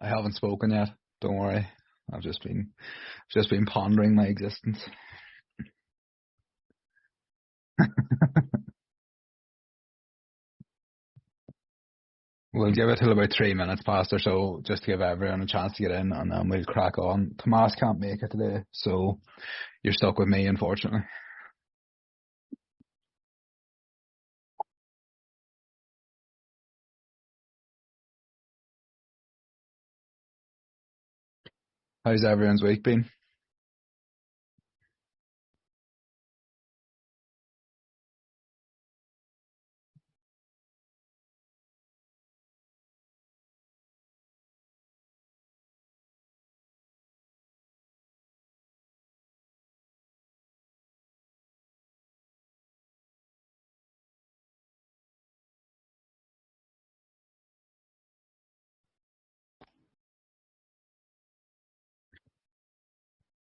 I haven't spoken yet. Don't worry. I've just been pondering my existence. We'll give it till about 3 minutes past or so, just to give everyone a chance to get in, and then we'll crack on. Tomas can't make it today, so you're stuck with me, unfortunately. How's everyone's week been?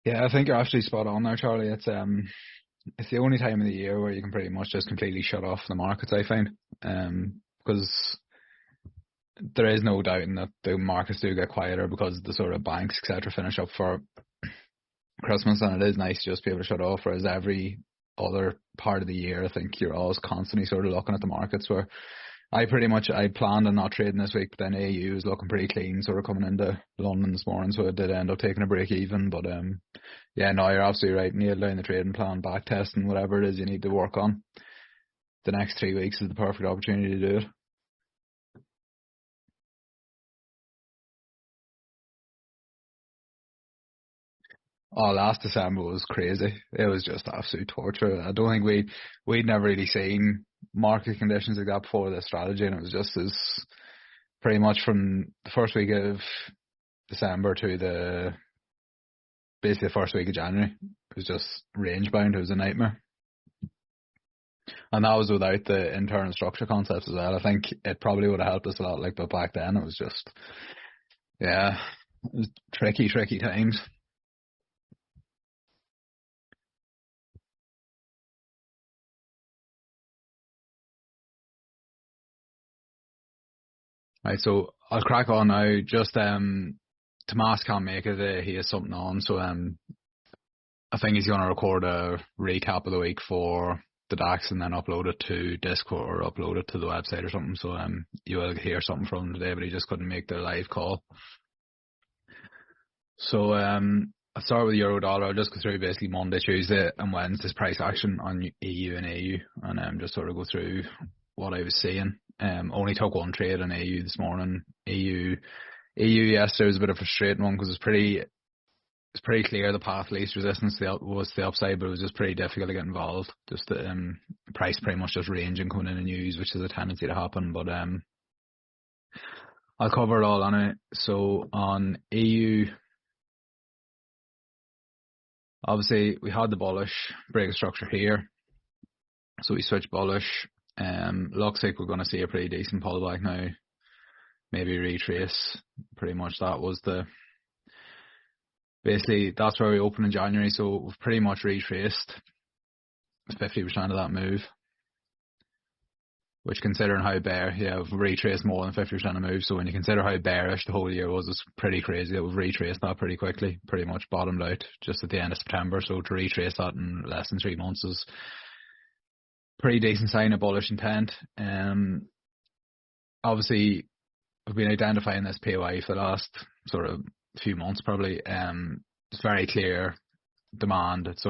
Yeah, I think you're actually spot on there, Charlie. It's the only time of the year where you can pretty much just completely shut off the markets, I find. Because there is no doubting that the markets do get quieter because the sort of banks, etc., finish up for Christmas, and it is nice to just be able to shut off. Whereas every other part of the year, I think you're always constantly sort of looking at the markets. Where I planned on not trading this week, but then AU was looking pretty clean, sort of coming into London this morning, so I did end up taking a break even. But yeah, no, you're absolutely right. Nail down the trading plan, back testing, whatever it is you need to work on. The next 3 weeks is the perfect opportunity to do it. Oh, last December was crazy. It was just absolute torture. I don't think we'd never really seen market conditions like that before this strategy, and it was just as pretty much from the first week of December to basically the first week of January. It was just range bound. It was a nightmare. And that was without the internal structure concepts as well. I think it probably would have helped us a lot, like, but back then it was just, yeah, it was tricky times. Right, so I'll crack on now. Just Tomas can't make it. He has something on, so I think he's going to record a recap of the week for the DAX and then upload it to Discord or upload it to the website or something. So you will hear something from him today, but he just couldn't make the live call. So I'll start with euro dollar. I'll just go through basically Monday, Tuesday, and Wednesday's price action on EU and AU, and just sort of go through what I was seeing. Only took one trade on AU this morning. EU yesterday was a bit of a frustrating one because it's pretty clear the path least resistance was the upside, but it was just pretty difficult to get involved. Just the price pretty much just ranging coming in the news, which is a tendency to happen. But I'll cover it all on it. So on EU, obviously we had the bullish break of structure here, so we switched bullish. Looks like we're going to see a pretty decent pullback now. Maybe retrace. Pretty much that was basically that's where we opened in January, so we've pretty much retraced 50% of that move. Which, considering how we've retraced more than 50% of the move. So when you consider how bearish the whole year was, it's pretty crazy that we've retraced that pretty quickly. Pretty much bottomed out just at the end of September. So to retrace that in less than 3 months is pretty decent sign of bullish intent. Obviously, we've been identifying this POI for the last sort of few months probably. It's very clear demand. It's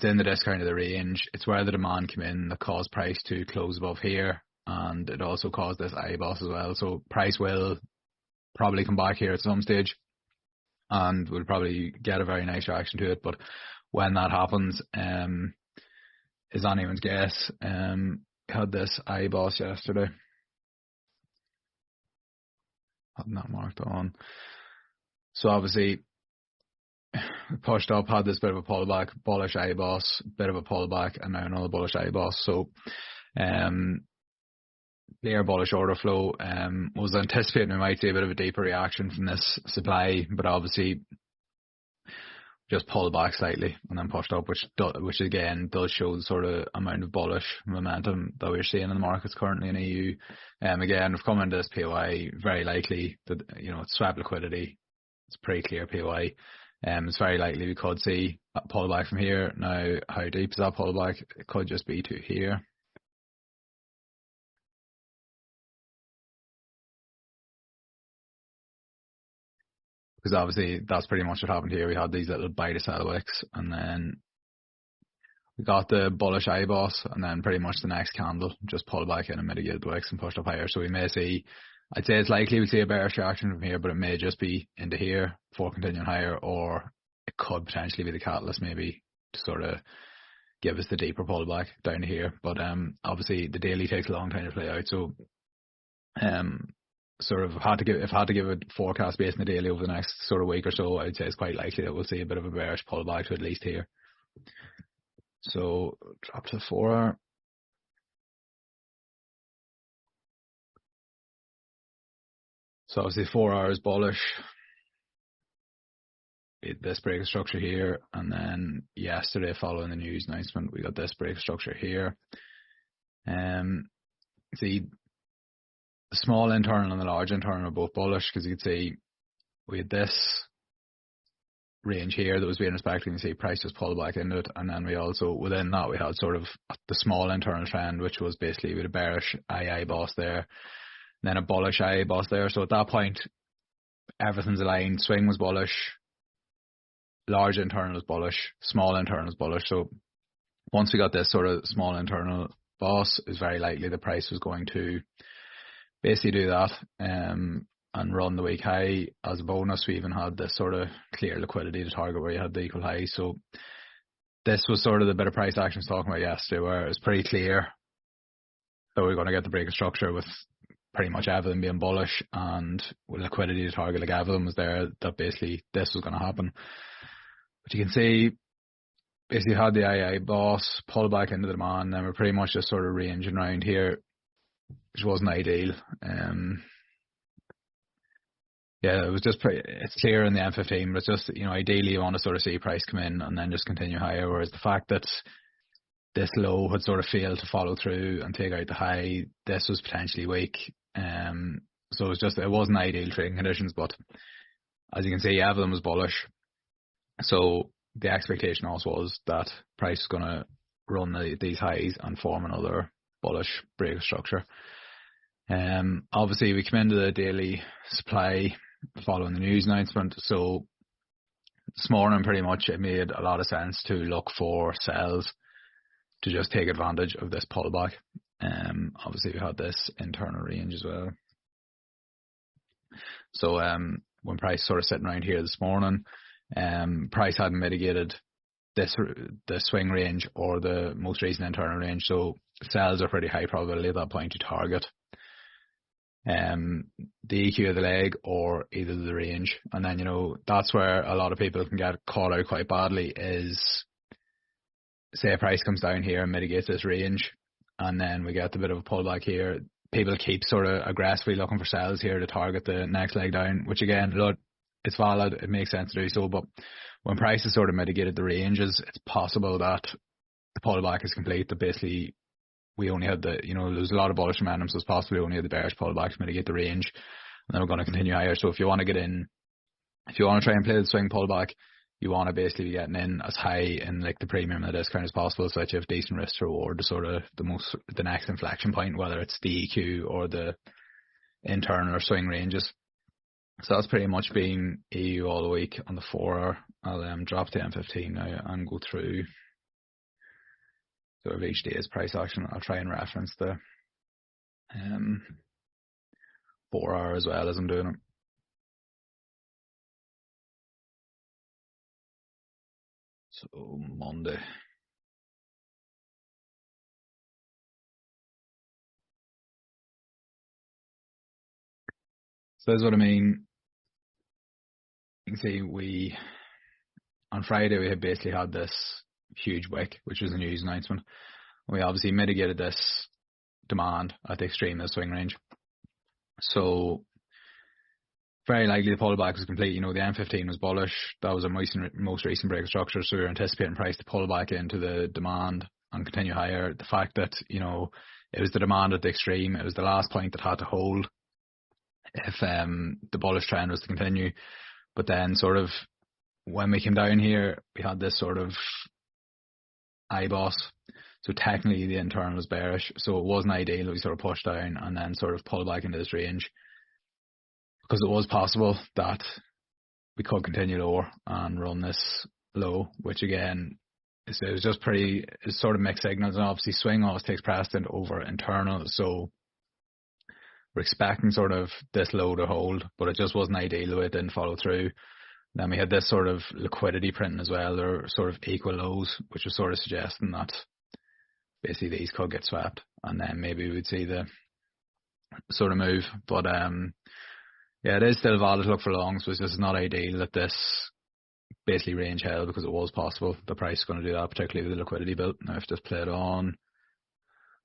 in the discount of the range. It's where the demand came in that caused price to close above here, and it also caused this IBOS as well. So price will probably come back here at some stage, and we'll probably get a very nice reaction to it. But when that happens, is anyone's guess. Had this IBOS yesterday. Had that marked on. So obviously pushed up, had this bit of a pullback, bullish IBOS, bit of a pullback, and now another bullish IBOS. So clear bullish order flow. Was anticipating we might see a bit of a deeper reaction from this supply, but obviously just pulled back slightly and then pushed up, which again does show the sort of amount of bullish momentum that we're seeing in the markets currently in EU. Again, we've come into this POI, very likely that, it's swept liquidity. It's pretty clear POI. It's very likely we could see a pullback from here. Now, how deep is that pullback? It could just be to here. Because obviously that's pretty much what happened here. We had these little buy to sell wicks, and then we got the bullish IBOS, and then pretty much the next candle just pulled back in and mitigated the wicks and pushed up higher. So we may see, I'd say it's likely we see a bearish reaction from here, but it may just be into here before continuing higher, or it could potentially be the catalyst maybe to sort of give us the deeper pullback down to here. But obviously the daily takes a long time to play out, so sort of had to give a forecast based on the daily over the next sort of week or so, I'd say it's quite likely that we'll see a bit of a bearish pullback to at least here. So drop to 4 hour. So obviously 4 hours bullish. This break of structure here, and then yesterday following the news announcement we got this break of structure here. See, the small internal and the large internal are both bullish, because you can see we had this range here that was being respected, and you see price just pulled back into it, and then we also within that we had sort of the small internal trend, which was basically with a bearish II boss there, and then a bullish II boss there. So at that point everything's aligned. Swing was bullish, large internal is bullish, small internal is bullish. So once we got this sort of small internal boss, it's very likely the price was going to basically do that and run the week high. As a bonus, we even had this sort of clear liquidity to target where you had the equal high. So this was sort of the bit of price action I was talking about yesterday, where it was pretty clear that we we're going to get the break of structure with pretty much everything being bullish, and with liquidity to target, like everything was there, that basically this was going to happen. But you can see basically had the II boss pull back into the demand, and we're pretty much just sort of ranging around here, which wasn't ideal. Yeah, it was just it's clear in the M15, but it's just, ideally you want to sort of see price come in and then just continue higher, whereas the fact that this low had sort of failed to follow through and take out the high, this was potentially weak. So it wasn't ideal trading conditions, but as you can see, everything was bullish. So the expectation also was that price is going to run these highs and form another bullish break of structure. Obviously we come into the daily supply following the news announcement, so this morning pretty much it made a lot of sense to look for sells to just take advantage of this pullback. Obviously we had this internal range as well. So when price sort of sitting around here this morning, price hadn't mitigated the swing range or the most recent internal range, so sells are pretty high probability at that point to target the EQ of the leg or either the range. And then that's where a lot of people can get caught out quite badly, is say a price comes down here and mitigates this range, and then we get a bit of a pullback here. People keep sort of aggressively looking for sells here to target the next leg down, which again, look, it's valid, it makes sense to do so, but when price has sort of mitigated the ranges, it's possible that the pullback is complete, that basically we only had there's a lot of bullish momentum, so it's possible we only had the bearish pullback to mitigate the range, and then we're going to continue higher. So if you want to get in, if you want to try and play the swing pullback, you want to basically be getting in as high in like the premium and the discount as possible, so that you have decent risk to reward to sort of the next inflection point, whether it's the EQ or the internal or swing ranges. So that's pretty much been EU all the week on the 4 hour. I'll drop to M15 now and go through sort of each day's price action. I'll try and reference the 4 hour as well as I'm doing it. So Monday. So that's what I mean. You can see on Friday we had basically had this huge wick, which was a news announcement. We obviously mitigated this demand at the extreme of the swing range. So very likely the pullback was complete. The M15 was bullish. That was our most recent break of structure, so we were anticipating price to pull back into the demand and continue higher. The fact that, it was the demand at the extreme, it was the last point that had to hold if the bullish trend was to continue. But then sort of when we came down here, we had this sort of IBOS. So technically the internal was bearish, so it wasn't ideal. We sort of pushed down and then sort of pulled back into this range, because it was possible that we could continue lower and run this low, which again, it was just it's sort of mixed signals, and obviously swing always takes precedent over internal, so we're expecting sort of this low to hold, but it just wasn't ideal. It didn't follow through. Then we had this sort of liquidity printing as well. They're sort of equal lows, which was sort of suggesting that basically these could get swept, and then maybe we'd see the sort of move. But it is still valid to look for longs, but it's just not ideal that this basically range held, because it was possible the price is going to do that, particularly with the liquidity built. Now if just play it on.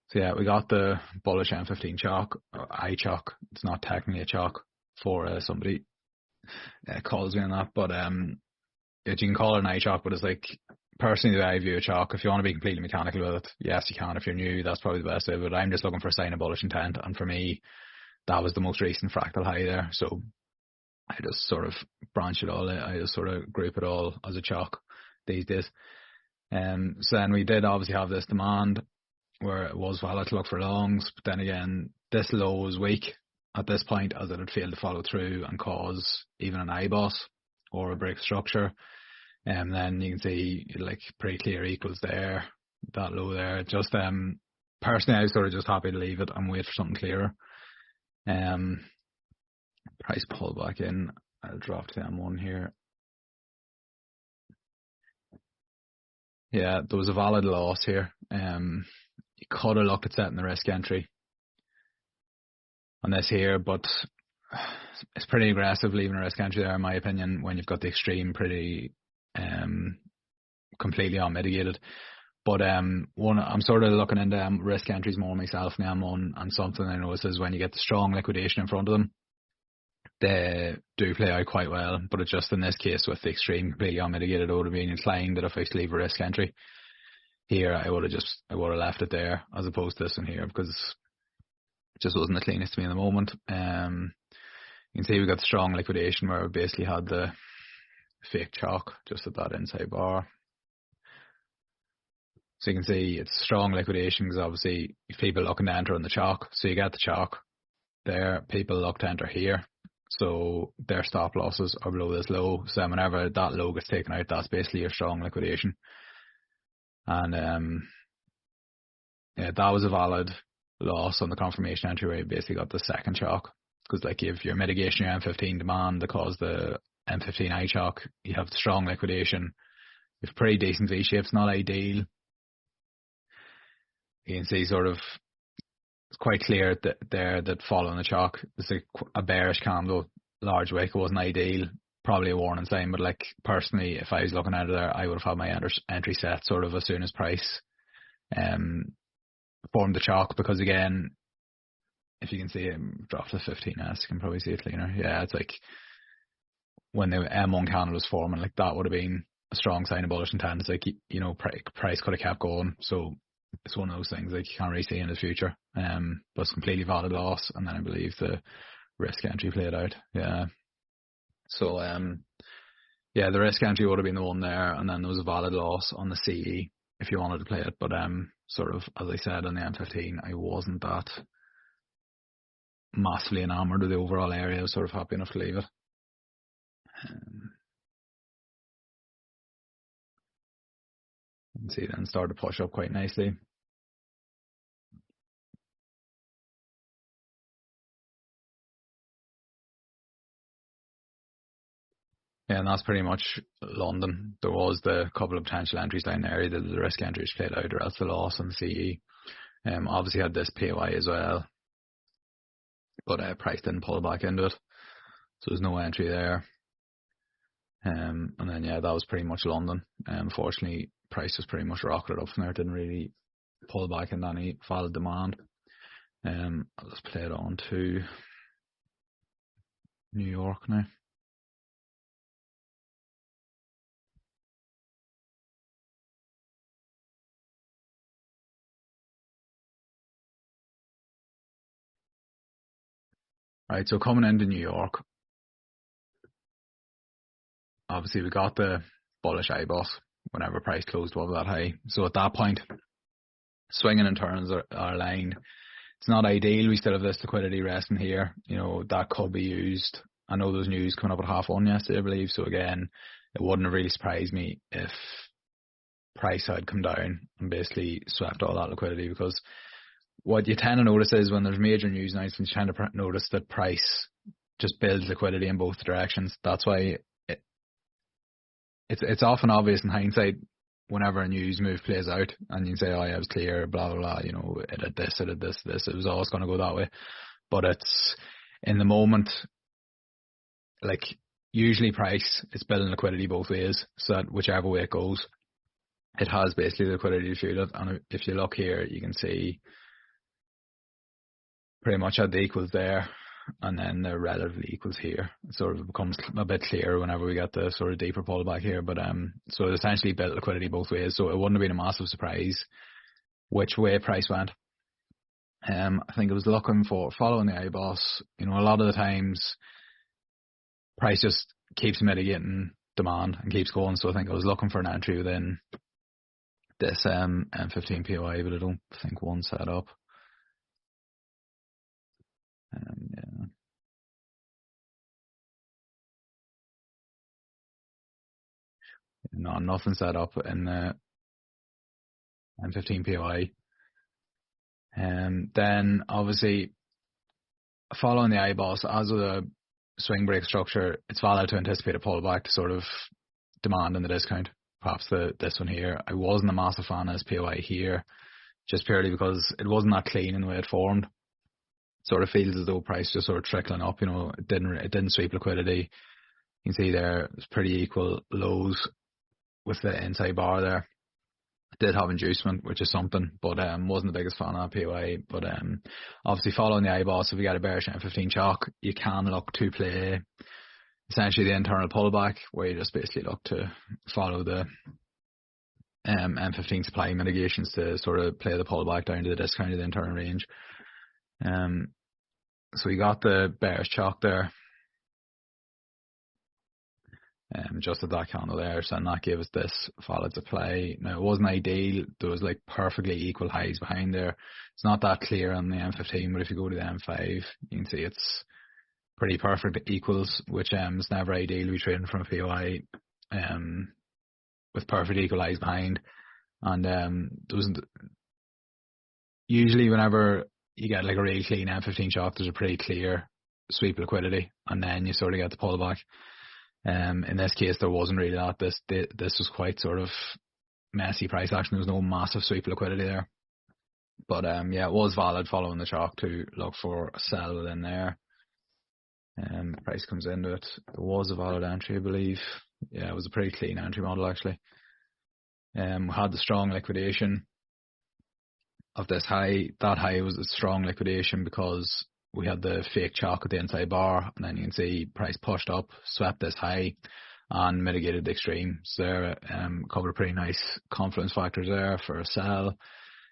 So yeah, we got the bullish M15 chalk, or I chalk. It's not technically a chalk for somebody calls me on that, but you can call it an I chalk, but it's like, personally the way I view a chalk, if you want to be completely mechanical with it, yes you can. If you're new, that's probably the best way, but I'm just looking for a sign of bullish intent, and for me that was the most recent fractal high there, so I just sort of branch it all out. I just sort of group it all as a chalk these days. So then we did obviously have this demand where it was valid to look for longs, but then again this low was weak at this point, as it had failed to follow through and cause even an IBOS or a break structure. And then you can see like pretty clear equals there, that low there. Just personally I was sort of just happy to leave it and wait for something clearer. Price pull back in. I'll drop to M1 here. Yeah, there was a valid loss here. You could have looked at setting the risk entry on this here, but it's pretty aggressive leaving a risk entry there, in my opinion, when you've got the extreme pretty completely unmitigated. But I'm sort of looking into risk entries more myself in M1, and something I notice is when you get the strong liquidation in front of them, they do play out quite well. But it's just in this case with the extreme completely unmitigated, I would have been inclined that if I leave a risk entry here, I would have left it there as opposed to this one here, because it just wasn't the cleanest to me in the moment. You can see we got strong liquidation where we basically had the fake chalk just at that inside bar. So you can see it's strong liquidation because obviously if people looking to enter on the chalk, so you get the chalk there, people look to enter here, so their stop losses are below this low. So whenever that low gets taken out, that's basically your strong liquidation. And that was a valid loss on the confirmation entry where you basically got the second chalk, because like if you're mitigating your M15 demand that caused the M15 I chalk, you have strong liquidation. It's pretty decent V shapes, not ideal. You can see sort of it's quite clear that following the chalk, it's a bearish candle, large wick. It wasn't ideal, probably a warning sign, but like personally, if I was looking at it there, I would have had my entry set sort of as soon as price formed the chalk, because again, if you can see it, drop to 15s, you can probably see it cleaner. Yeah, it's like when the M1 candle was forming, like that would have been a strong sign of bullish intent. It's like, price could have kept going. So it's one of those things like you can't really see in the future. But it's completely valid loss, and then I believe the risk entry played out. Yeah. So the risk entry would have been the one there, and then there was a valid loss on the CE if you wanted to play it. But sort of as I said on the M15, I wasn't that massively enamoured with the overall area. I was sort of happy enough to leave it. You can see it then started to push up quite nicely. Yeah, and that's pretty much London. There was the couple of potential entries down there, either the risk entries played out or else the loss on the CE. Obviously had this POI as well, but price didn't pull back into it, so there's no entry there. And then that was pretty much London. Unfortunately, price was pretty much rocketed up from there. It didn't really pull back into any valid demand. I'll just play it on to New York now. Right, so coming into New York, obviously we got the bullish IBOS whenever price closed above that high. So at that point, swinging and turns are aligned. It's not ideal. We still have this liquidity resting here. That could be used. I know those news coming up at 1:30 yesterday, I believe. So again, it wouldn't have really surprised me if price had come down and basically swept all that liquidity, because what you tend to notice is when there's major news announcements, you tend to notice that price just builds liquidity in both directions. That's why it's often obvious in hindsight whenever a news move plays out and you say, oh yeah, it was clear, blah, blah, blah, it did this, it was always going to go that way. But it's, in the moment, like, usually price is building liquidity both ways, so that whichever way it goes, it has basically the liquidity to fuel it. And if you look here, you can see pretty much at the equals there, and then the relative equals here. It sort of becomes a bit clearer whenever we get the sort of deeper pullback here. But so it essentially built liquidity both ways, so it wouldn't have been a massive surprise which way price went. I think it was looking for following the IBOS. A lot of the times price just keeps mitigating demand and keeps going. So I think I was looking for an entry within this M15 POI, but I don't think one set up. Yeah. No, nothing set up in the M15 POI. Then obviously following the IBOS, as with a swing break structure, it's valid to anticipate a pullback to sort of demand in the discount. Perhaps this one here. I wasn't a massive fan of this POI here, just purely because it wasn't that clean in the way it formed. Sort of feels as though price just sort of trickling up. It didn't sweep liquidity. You can see there it's pretty equal lows with the inside bar there. It did have inducement, which is something, but wasn't the biggest fan of that POI. But obviously following the IBOS, if we get a bearish M15 shock, you can look to play essentially the internal pullback, where you just basically look to follow the M15 supply mitigations to sort of play the pullback down to the discount of the internal range. So we got the bearish shock there, just at that candle there, so that gave us this valid supply. Now it wasn't ideal. There was like perfectly equal highs behind there. It's not that clear on the M15, but if you go to the M5, you can see it's pretty perfect equals, which is never ideal. We trading from a POI with perfect equal highs behind, and there wasn't usually whenever you get like a really clean M15 shock, there's a pretty clear sweep liquidity, and then you sort of get the pullback. In this case, there wasn't really that. This was quite sort of messy price action. There was no massive sweep liquidity there, but yeah, it was valid following the shock to look for a sell within there. Price comes into it. There was a valid entry, I believe. Yeah, it was a pretty clean entry model actually. We had the strong liquidation of this high. That high was a strong liquidation because we had the fake chalk at the inside bar, and then you can see price pushed up, swept this high, and mitigated the extreme. So there, covered pretty nice confluence factors there for a sell.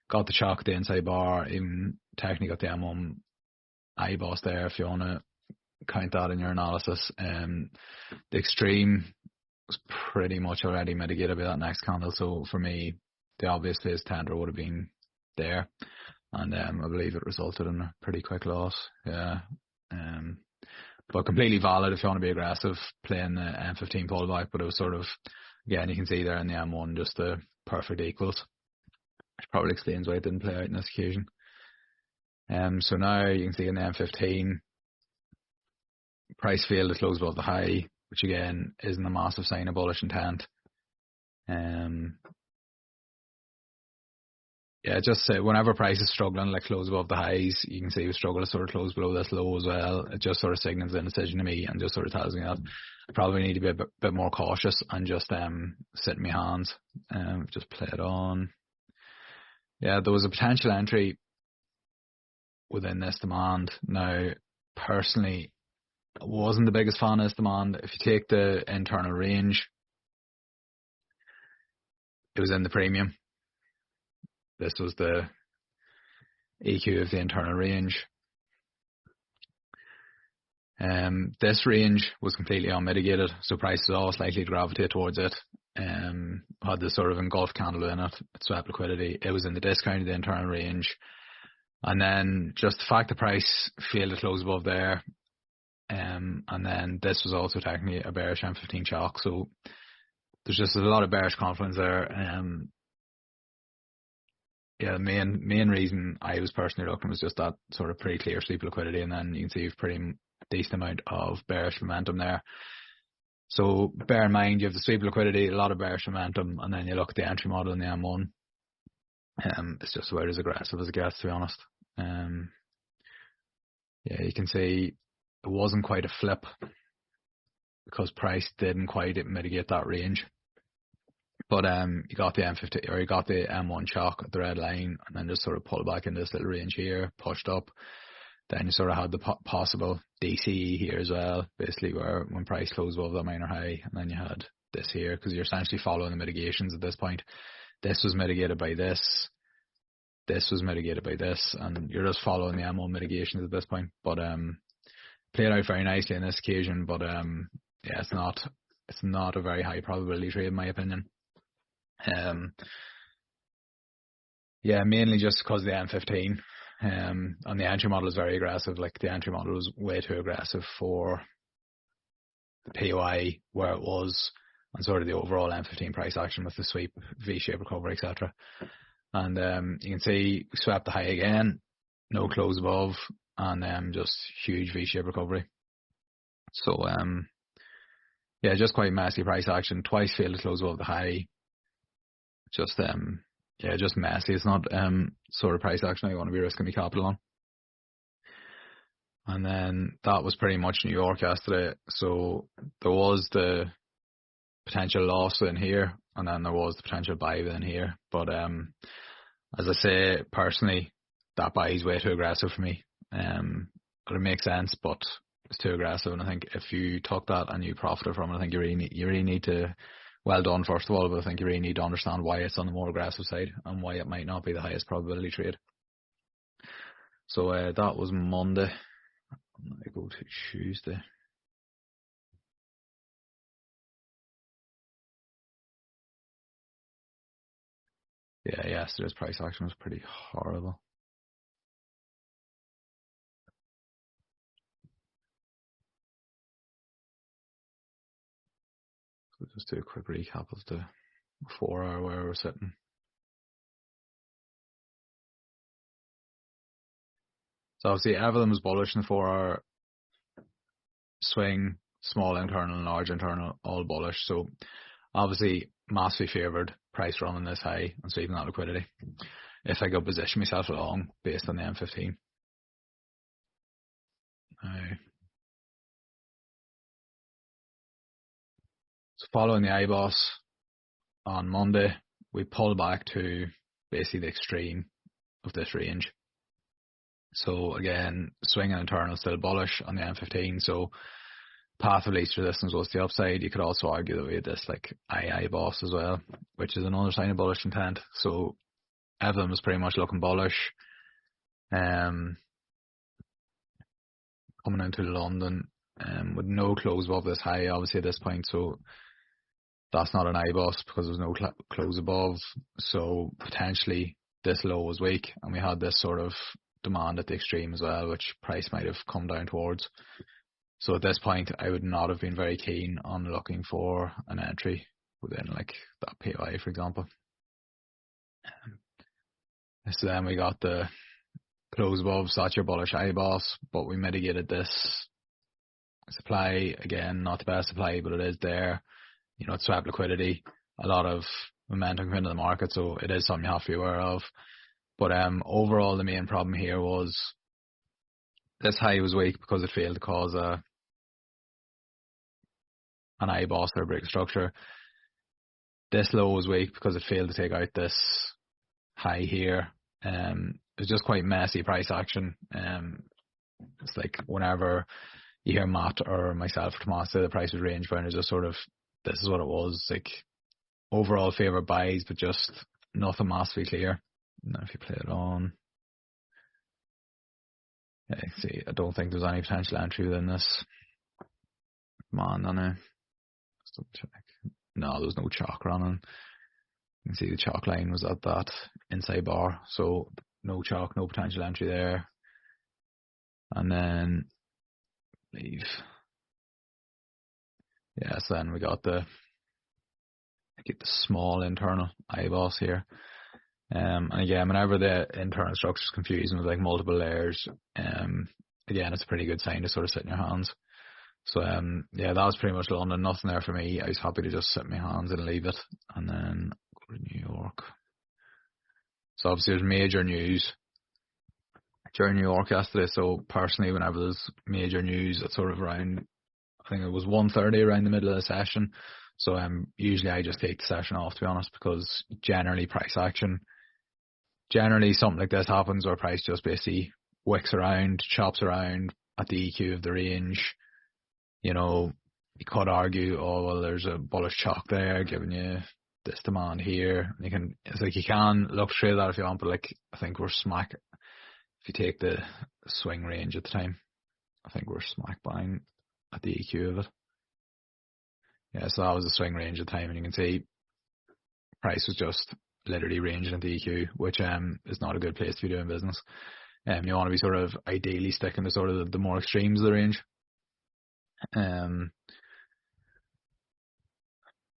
Got the chalk at the inside bar, even technically got the M1 IBOS there if you want to count that in your analysis. The extreme was pretty much already mitigated by that next candle, so for me the obvious place tender would have been there, and I believe it resulted in a pretty quick loss. Yeah, but completely valid if you want to be aggressive playing the M15 pullback. But it was sort of, again, you can see there in the M1 just the perfect equals, which probably explains why it didn't play out in this occasion. So now you can see in the M15 price failed to close above the high, which again isn't a massive sign of bullish intent. Yeah, just whenever price is struggling, like close above the highs, you can see we struggle to sort of close below this low as well. It just sort of signals the indecision to me, and just sort of tells me that I probably need to be a bit more cautious and just sit in my hands. Just play it on. Yeah, there was a potential entry within this demand. Now, personally, wasn't the biggest fan of this demand. If you take the internal range, it was in the premium. This was the EQ of the internal range. This range was completely unmitigated, so prices are always likely to gravitate towards it. Had this sort of engulfed candle in it, it swept liquidity. It was in the discount of the internal range, and then just the fact the price failed to close above there, and then this was also technically a bearish M15 shock. So there's just a lot of bearish confidence there. The main reason I was personally looking was just that sort of pretty clear sweep liquidity, and then you can see pretty decent amount of bearish momentum there. So bear in mind, you have the sweep liquidity, a lot of bearish momentum, and then you look at the entry model in the M1. It's just about as aggressive as it gets, to be honest. You can see it wasn't quite a flip because price didn't quite mitigate that range. But you got the M50 or you got the M1 shock at the red line, and then just sort of pulled back in this little range here, pushed up. Then you sort of had the possible DCE here as well, basically where when price closed above that minor high, and then you had this here because you're essentially following the mitigations at this point. This was mitigated by this. This was mitigated by this, and you're just following the M1 mitigations at this point. But played out very nicely in this occasion. But it's not a very high probability trade in my opinion. Mainly just because of the M15. And the entry model is very aggressive. Like the entry model was way too aggressive for the POI where it was, and sort of the overall M15 price action with the sweep, V-shape recovery, etc. And you can see we swept the high again, no close above, and just huge V-shape recovery. So just quite messy price action. Twice failed to close above the high. Just messy. It's not sort of price action I want to be risking my capital on. And then that was pretty much New York yesterday. So there was the potential loss in here, and then there was the potential buy in here. But as I say, personally, that buy is way too aggressive for me. But it makes sense, but it's too aggressive. And I think if you took that and you profited from it, I think you really need to. Well done, first of all, but I think you really need to understand why it's on the more aggressive side and why it might not be the highest probability trade. So that was Monday. I'm going to go to Tuesday. Yesterday's price action was pretty horrible. So just do a quick recap of the 4 hour where we're sitting. So obviously everything was bullish in the 4 hour swing, small internal and large internal, all bullish. So obviously massively favoured price running this high and sweeping that liquidity if I could position myself along based on the M15. So following the IBOS on Monday, we pulled back to basically the extreme of this range. So again, swinging internal still bullish on the M15. So path of least resistance was the upside. You could also argue that we had this like IBOS as well, which is another sign of bullish intent. So everything was pretty much looking bullish. Coming into London with no close above this high, obviously at this point. So that's not an IBOS because there's no close above. So potentially this low was weak, and we had this sort of demand at the extreme as well, which price might have come down towards. So at this point, I would not have been very keen on looking for an entry within like that POI, for example. So then we got the close above, so that's your bullish IBOS, but we mitigated this supply. Again, not the best supply, but it is there. You know, it's swept liquidity, a lot of momentum coming into the market, so it is something you have to be aware of. But overall, the main problem here was this high was weak because it failed to cause an IBOS or a break of structure. This low was weak because it failed to take out this high here. It was just quite messy price action. It's like whenever you hear Matt or myself or Tomas say the price was range bound, it's just sort of, this is what it was, like overall favourite buys, but just nothing massively clear. Now if you play it on, yeah, see, I don't think there's any potential entry within this. Come on, I know. Let's double check. No, there was no chalk running. You can see the chalk line was at that inside bar, so no chalk, no potential entry there. And then leave. Yeah, so then we got the small internal eyeballs here. And again, whenever the internal structure is confusing with like multiple layers, again, it's a pretty good sign to sort of sit in your hands. So yeah, that was pretty much London. Nothing there for me. I was happy to just sit in my hands and leave it, and then go to New York. So obviously there's major news during New York yesterday. So personally, whenever there's major news, it's sort of around, I think it was 1:30 around the middle of the session. So usually I just take the session off, to be honest, because generally price action, generally something like this happens where price just basically wicks around, chops around at the EQ of the range. You know, you could argue, oh well, there's a bullish chalk there giving you this demand here. You can, it's like you can look straight at that if you want, but like I think we're smack. If you take the swing range at the time, I think we're smack bang at the EQ of it. Yeah, so that was the swing range at the time, and you can see price was just literally ranging at the EQ, which is not a good place to be doing business. You want to be sort of ideally sticking to sort of the more extremes of the range.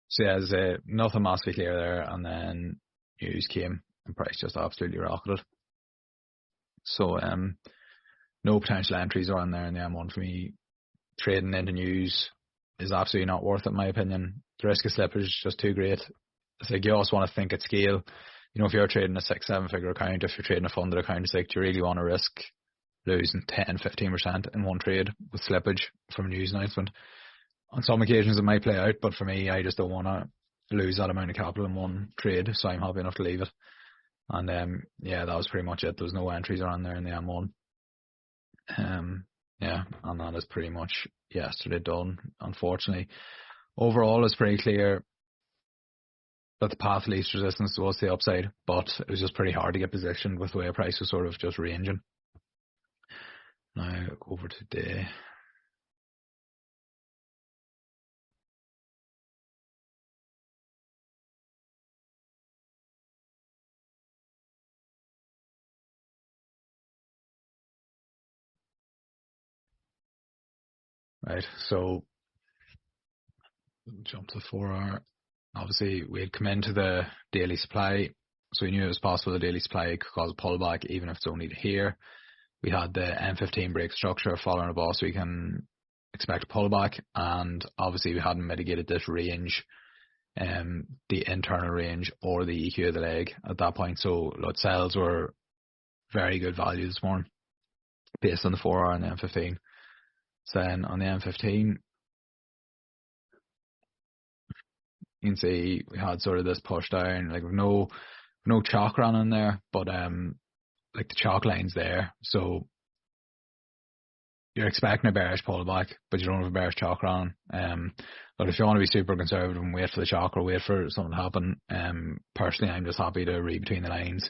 So yeah, as nothing massively clear there, and then news came and price just absolutely rocketed. So no potential entries are on there in the M1 for me. Trading into news is absolutely not worth it, in my opinion. The risk of slippage is just too great. It's like you also want to think at scale. You know, if you're trading a 6-7 figure account, if you're trading a funded account, it's like, do you really want to risk losing 10-15% in one trade with slippage from a news announcement? On some occasions it might play out, but for me, I just don't want to lose that amount of capital in one trade, so I'm happy enough to leave it. And yeah, that was pretty much it. There was no entries around there in the M1. Yeah, and that is pretty much yesterday done, unfortunately. Overall, it's pretty clear that the path of least resistance was the upside, but it was just pretty hard to get positioned with the way price was sort of just ranging. Now, over to day. Right, so jump to the 4 hour. Obviously, we had come into the daily supply, so we knew it was possible the daily supply could cause a pullback, even if it's only to here. We had the M15 break structure following above, so we can expect a pullback, and obviously we hadn't mitigated this range, the internal range or the EQ of the leg at that point. So lot sales were very good value this morning based on the 4 hour and the M15. So then on the M15, you can see we had sort of this push down, like with no chalk run in there, but like the chalk line's there, so you're expecting a bearish pullback, but you don't have a bearish chalk run. But if you want to be super conservative and wait for the chalk or wait for something to happen, personally I'm just happy to read between the lines.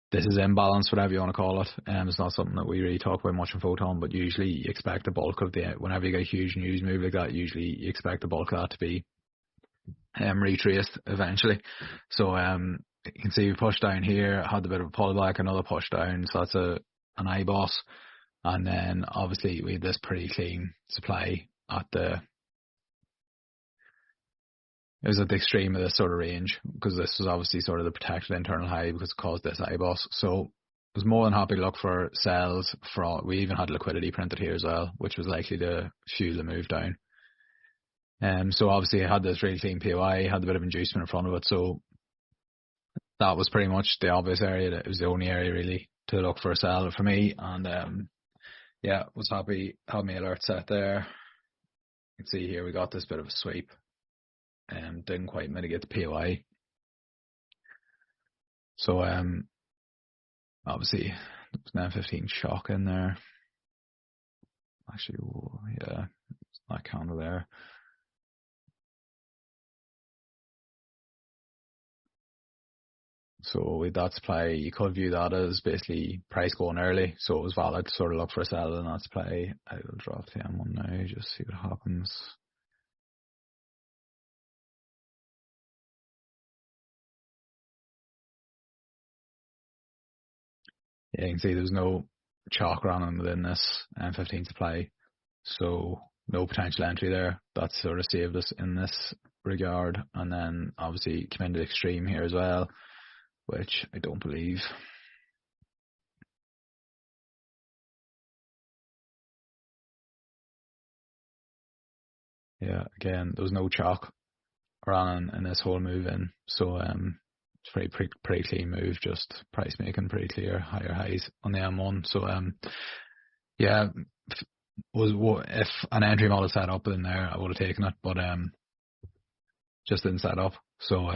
This is imbalance, whatever you want to call it. It's not something that we really talk about much in Photon, but usually you expect the bulk of whenever you get a huge news move like that, usually you expect the bulk of that to be retraced eventually. So you can see we pushed down here, had a bit of a pullback, another push down, so that's an IBOS, and then obviously we had this pretty clean supply at it was at the extreme of this sort of range, because this was obviously sort of the protected internal high because it caused this IBOS. So I was more than happy to look for sells. We even had liquidity printed here as well, which was likely to fuel the move down. So obviously I had this really clean POI, had a bit of inducement in front of it, so that was pretty much the obvious area. It was the only area really to look for a sell for me, and yeah, was happy, had my alert set there. You can see here we got this bit of a sweep, and didn't quite mitigate the POI. So obviously there was an M15 shock in there. actually, yeah, that candle there. So with that supply, you could view that as basically price going early, so it was valid to sort of look for a sell in that supply. I will drop the M1 now, just see what happens. Yeah, you can see there's no chalk running within this M15 supply, so no potential entry there. That sort of saved us in this regard. And then obviously came into extreme here as well, which I don't believe. Yeah, again, there was no chalk running in this whole move in, so it's pretty clean move, just price making pretty clear, higher highs on the M1. So yeah, if an entry model set up in there, I would have taken it, but just didn't set up, so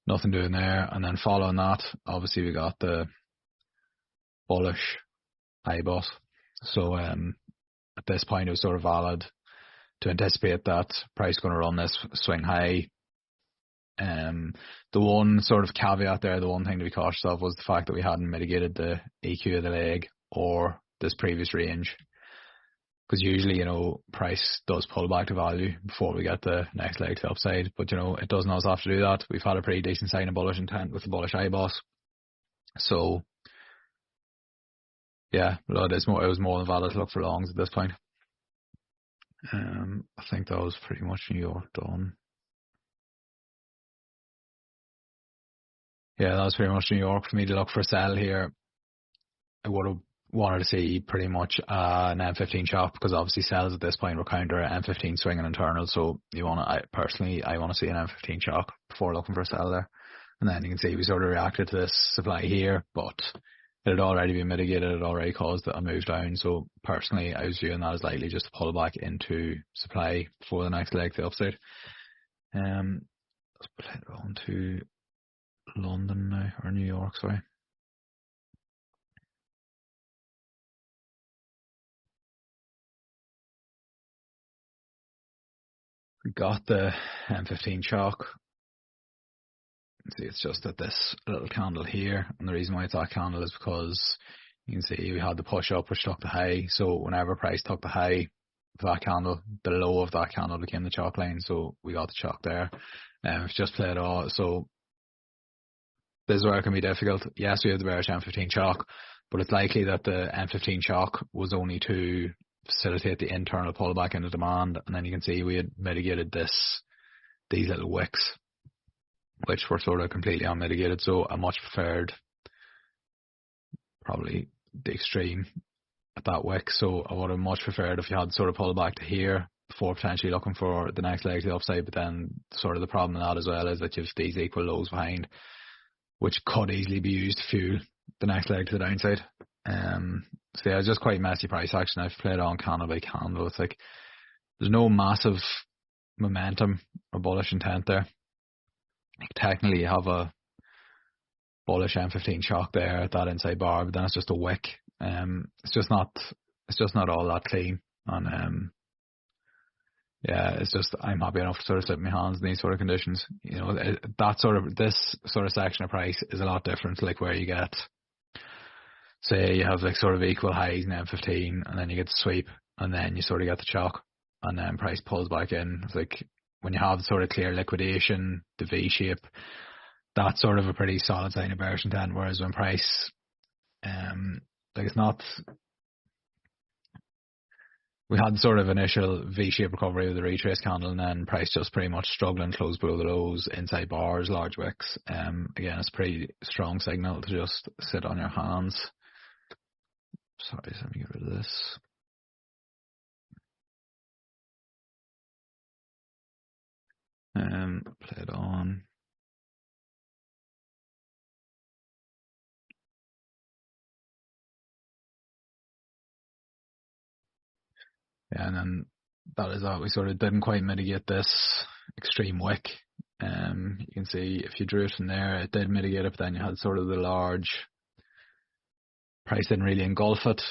nothing doing there. And then following that, obviously we got the bullish high boss. So at this point, it was sort of valid to anticipate that price going to run this swing high. The one sort of caveat there, the one thing to be cautious of, was the fact that we hadn't mitigated the EQ of the leg or this previous range. Because usually, price does pull back to value before we get the next leg to the upside. But, it doesn't always have to do that. We've had a pretty decent sign of bullish intent with the bullish high boss. So, yeah, it was more than valid to look for longs at this point. I think that was pretty much New York done. Yeah, that was pretty much New York for me to look for a sell here. I would have wanted to see pretty much an M15 chop, because obviously sells at this point were counter M15 swinging internal. So I want to see an M15 chop before looking for a sell there. And then you can see we sort of reacted to this supply here, but it had already been mitigated. It had already caused a move down. So personally, I was viewing that as likely just to pull back into supply before the next leg to the upside. Let's play it on to London now, or New York, sorry. We got the M15 chalk. See, it's just at this little candle here, and the reason why it's that candle is because you can see we had the push up which took the high. So whenever price took the high of that candle, the low of that candle became the chalk line. So we got the chalk there. It's just played all. So this is where it can be difficult. Yes, we have the bearish M15 chalk, but it's likely that the M15 chalk was only to facilitate the internal pullback into demand, and then you can see we had mitigated these little wicks, which were sort of completely unmitigated. So I much preferred probably the extreme at that wick. So I would have much preferred if you had sort of pulled back to here before potentially looking for the next leg to the upside. But then sort of the problem in that as well is that you have these equal lows behind, which could easily be used to fuel the next leg to the downside. So yeah, it's just quite messy price action. I've played on candle by candle. It's like there's no massive momentum or bullish intent there. Technically you have a bullish M15 chalk there at that inside bar, but then it's just a wick. It's just not all that clean. And yeah, it's just I'm happy enough to sort of slip my hands in these sort of conditions. This sort of section of price is a lot different to like where you get, say you have like sort of equal highs in M15 and then you get the sweep and then you sort of get the chalk and then price pulls back in. It's like when you have the sort of clear liquidation, the V shape, that's sort of a pretty solid sign of bearish intent. Whereas when price, it's not. We had sort of initial V-shaped recovery with the retrace candle, and then price just pretty much struggling, close below the lows, inside bars, large wicks. Again, it's a pretty strong signal to just sit on your hands. Sorry, let me get rid of this. Play it on. Yeah, and then that is that. We sort of didn't quite mitigate this extreme wick. You can see if you drew it from there, it did mitigate it, but then you had sort of the large price didn't really engulf it.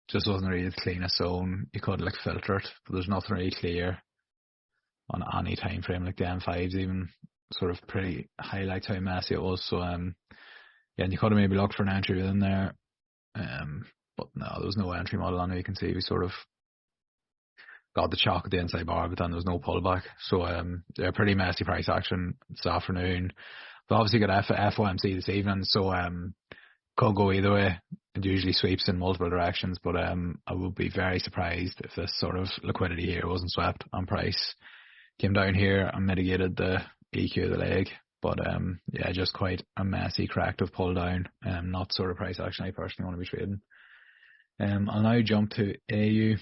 just wasn't really the cleanest zone. You could like filter it, but there's nothing really clear on any time frame. Like the M5s even sort of pretty highlights how messy it was. So yeah, and you could have maybe looked for an entry within there. But no, there was no entry model on it. You can see we sort of got the chalk at the inside bar, but then there was no pullback. So yeah, pretty messy price action this afternoon. But obviously got FOMC this evening, so could go either way. It usually sweeps in multiple directions, but I would be very surprised if this sort of liquidity here wasn't swept on price. Came down here and mitigated the EQ of the leg. But yeah, just quite a messy corrective pull down. Not sort of price action I personally want to be trading. I'll now jump to AU.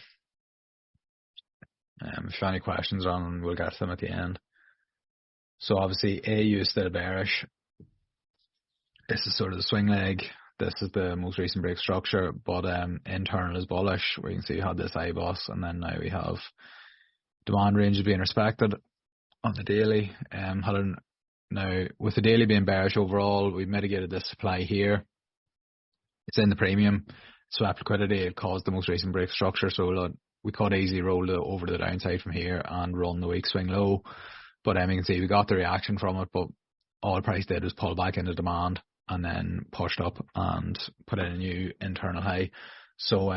If you have any questions on, we'll get to them at the end. So obviously AU is still bearish. This is sort of the swing leg. This is the most recent break structure, but internal is bullish, where you can see we had this IBOS, and then now we have demand ranges being respected on the daily. Now with the daily being bearish overall, we've mitigated this supply here. It's in the premium. Swap liquidity, it caused the most recent break structure, so we could easily roll it over to the downside from here and run the week swing low. But you can see we got the reaction from it, but all the price did was pull back into demand and then pushed up and put in a new internal high. So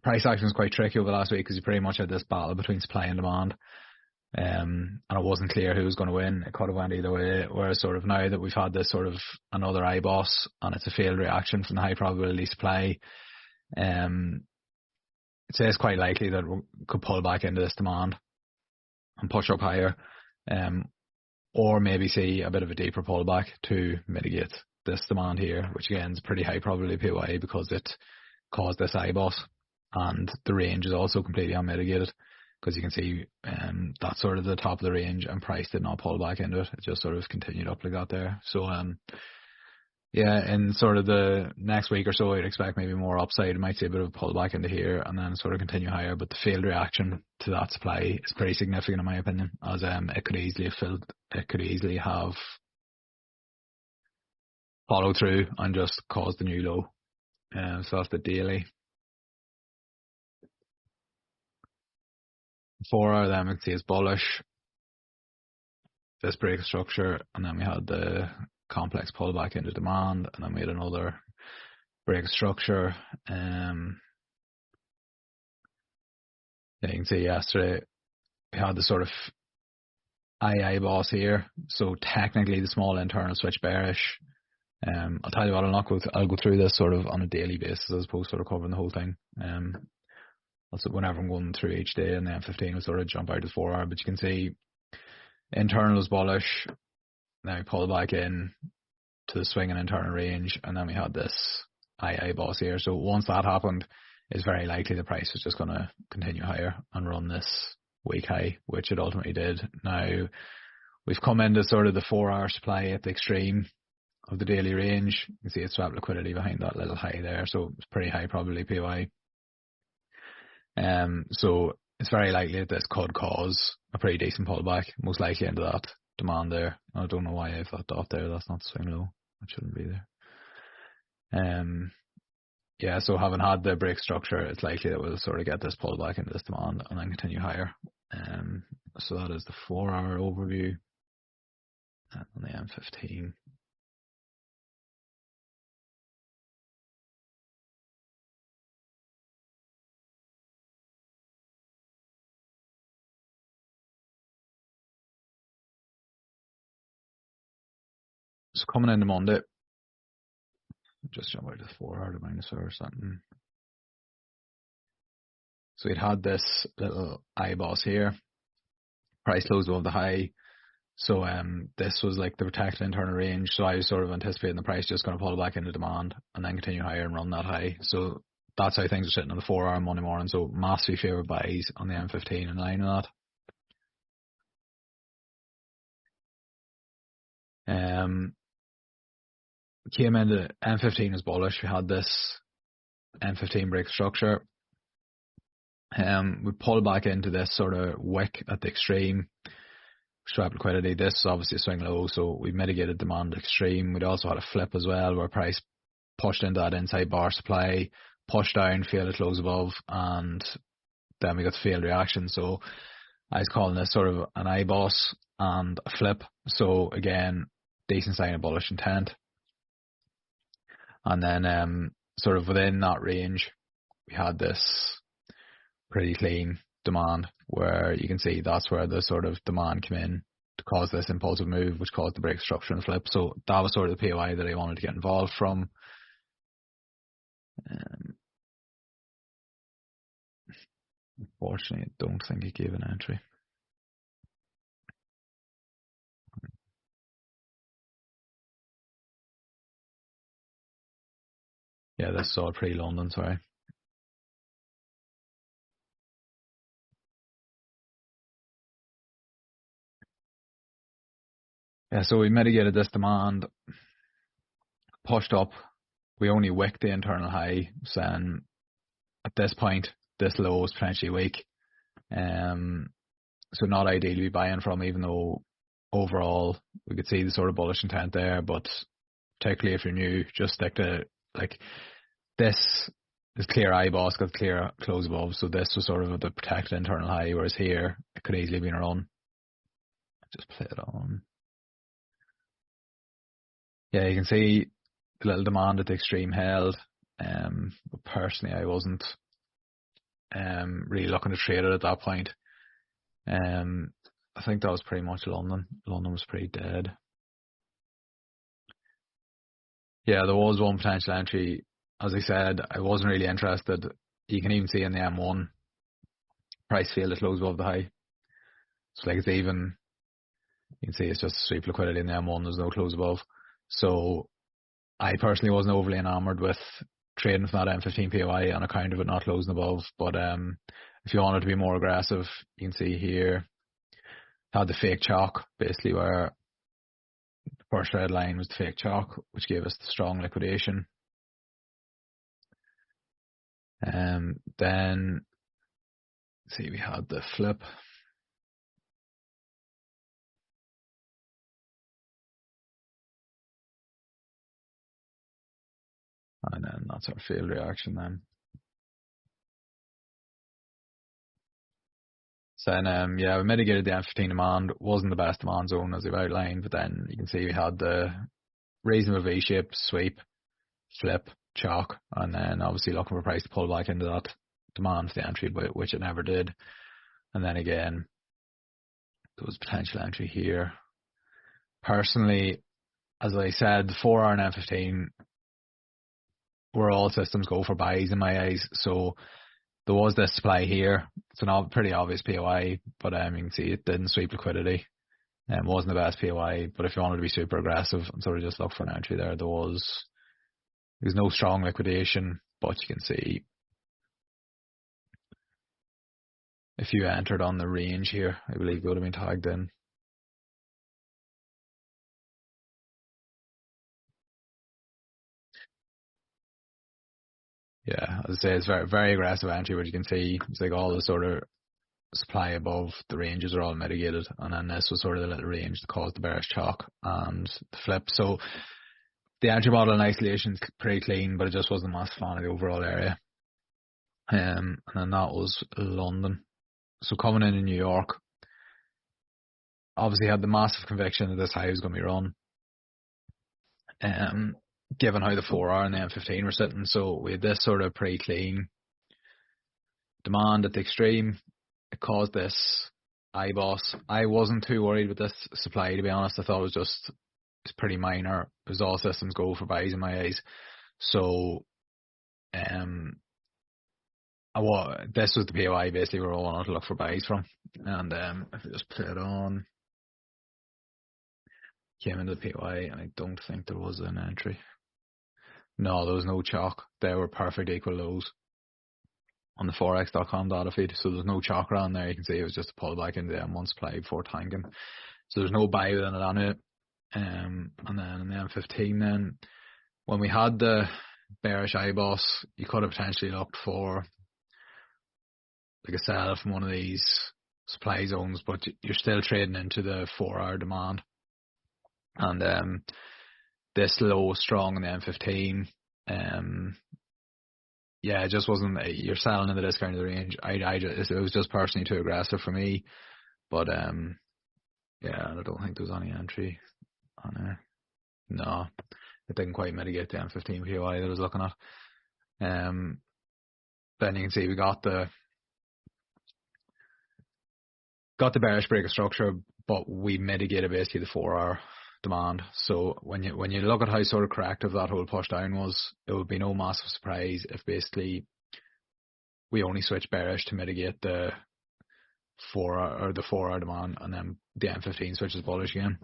price action was quite tricky over the last week because you pretty much had this battle between supply and demand. And it wasn't clear who was going to win. It could have went either way. Whereas sort of now that we've had this sort of another IBOS and it's a failed reaction from the high probability supply, I'd say it's quite likely that we could pull back into this demand and push up higher, or maybe see a bit of a deeper pullback to mitigate this demand here, which again is pretty high probability PY because it caused this IBOS, and the range is also completely unmitigated because you can see that's sort of the top of the range and price did not pull back into it. It just sort of continued up like that there. So yeah, in sort of the next week or so, I'd expect maybe more upside. You might see a bit of a pullback into here and then sort of continue higher. But the failed reaction to that supply is pretty significant in my opinion, as it could easily have followed through and just caused the new low. So that's the daily. 4 hour then we can see it's bullish. This break structure, and then we had the complex pullback into demand, and then we had another break structure. Yeah, you can see yesterday we had the sort of IBOS here, so technically the small internal switch bearish. I'll tell you what, I'll go through this sort of on a daily basis as opposed to sort of covering the whole thing. Also whenever I'm going through each day, and the M15 will sort of jump out to 4 hour, but you can see internal is bullish. Then we pull back in to the swing and internal range, and then we had this IBOS here. So once that happened, it's very likely the price is just going to continue higher and run this week high, which it ultimately did. Now we've come into sort of the 4 hour supply at the extreme of the daily range. You can see it's swap liquidity behind that little high there, so it's pretty high probability PY. So it's very likely that this could cause a pretty decent pullback, most likely into that demand there. I don't know why I have that dot there. That's not swing low. That shouldn't be there. Yeah, so having had the break structure, it's likely that we'll sort of get this pullback into this demand and then continue higher. So that is the 4 hour overview. And on the M15. So coming into Monday, just jump out to the 4 hour to minus or something. So we'd had this little IBOS here. Price closed above the high. So this was like the protected internal range. So I was sort of anticipating the price just going to pull back into demand and then continue higher and run that high. So that's how things are sitting on the 4 hour Monday morning. So massively favoured buys on the M15 in line with that. Came into M15 is bullish. We had this M15 break structure. We pulled back into this sort of wick at the extreme. Swap liquidity. This is obviously a swing low, so we mitigated demand extreme. We'd also had a flip as well where price pushed into that inside bar supply, pushed down, failed to close above, and then we got the failed reaction. So I was calling this sort of an IBOS and a flip. So again, decent sign of bullish intent. And then sort of within that range, we had this pretty clean demand where you can see that's where the sort of demand came in to cause this impulsive move, which caused the break structure and flip. So that was sort of the POI that I wanted to get involved from. Unfortunately, I don't think it gave an entry. Yeah, this is all pre-London, sorry. Yeah, so we mitigated this demand, pushed up. We only wicked the internal high, saying at this point, this low is potentially weak. So not ideal to be buying from, even though overall we could see the sort of bullish intent there. But particularly if you're new, just stick to, like, this is clear IBOS, got clear close above. So this was sort of the protected internal high, whereas here it could easily be a run. Just play it on. Yeah, you can see the little demand at the extreme held. But personally, I wasn't really looking to trade it at that point. I think that was pretty much London. London was pretty dead. Yeah, there was one potential entry. As I said, I wasn't really interested. You can even see in the M1 price failed to close above the high. So like it's even, you can see it's just sweep liquidity in the M1. There's no close above. So I personally wasn't overly enamored with trading from that M15 POI on account of it not closing above. But if you wanted to be more aggressive, you can see here had the fake chalk, basically where the first red line was the fake chalk, which gave us the strong liquidation. Then see, we had the flip. And then that's our failed reaction then. So then, yeah, we mitigated the M15 demand. Wasn't the best demand zone as we've outlined, but then you can see we had the reasonable V-shape, sweep, flip, chalk, and then obviously looking for price to pull back into that demand for the entry, which it never did. And then again, there was potential entry here. Personally, as I said, the 4-hour and M15 were all systems go for buys in my eyes. So there was this supply here. It's a pretty obvious POI, but you can see it didn't sweep liquidity. It wasn't the best POI, but if you wanted to be super aggressive and sort of just look for an entry there, there's no strong liquidation, but you can see if you entered on the range here, I believe it would have been tagged in. Yeah, as I say, it's very, very aggressive entry, but you can see it's like all the sort of supply above the ranges are all mitigated, and then this was sort of the little range that caused the bearish chalk and the flip. So the entry model in isolation is pretty clean, but it just wasn't a massive fan of the overall area. And then that was London. So coming in New York, obviously had the massive conviction that this high was going to be run. Given how the 4-hour and the M15 were sitting, so we had this sort of pretty clean demand at the extreme. It caused this IBOS. I wasn't too worried with this supply, to be honest. I thought it was it's pretty minor. It was all systems go for buys in my eyes. So this was the POI basically where I wanted to look for buys from. And if I just play it on, came into the POI, and I don't think there was an entry. No, there was no chalk. They were perfect equal lows on the forex.com data feed. So there's no chalk around there. You can see it was just a pullback into the M1 supply before tanking. So there's no buy within it on it. And then in the M15 then, when we had the bearish IBOS, you could have potentially looked for like a sell from one of these supply zones, but you're still trading into the 4-hour demand. And this low was strong in the M15. Yeah, it just wasn't. You're selling in the discount of the range. It was just personally too aggressive for me. But yeah, I don't think there was any entry on there. No, it didn't quite mitigate the M15 POI that I was looking at. Then you can see we got the bearish break of structure, but we mitigated basically the 4-hour demand. So when you look at how sort of corrective that whole push down was, it would be no massive surprise if basically we only switched bearish to mitigate the 4-hour demand, and then the M15 switches bullish again.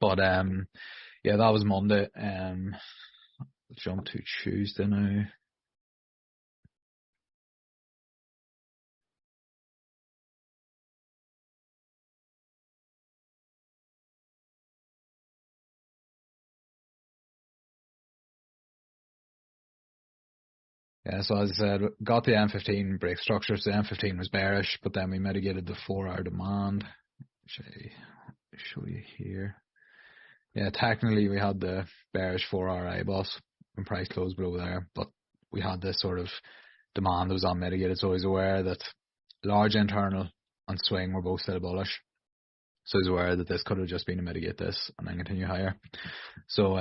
But yeah, that was Monday. Let's jump to Tuesday now. Yeah, so as I said, got the M15 break structure. So the M15 was bearish, but then we mitigated the 4-hour demand, which I show you here. Yeah, technically we had the bearish 4-hour IBOS when price closed below there, but we had this sort of demand that was unmitigated. So I was aware that large internal and swing were both still bullish. So I was aware that this could have just been to mitigate this and then continue higher. So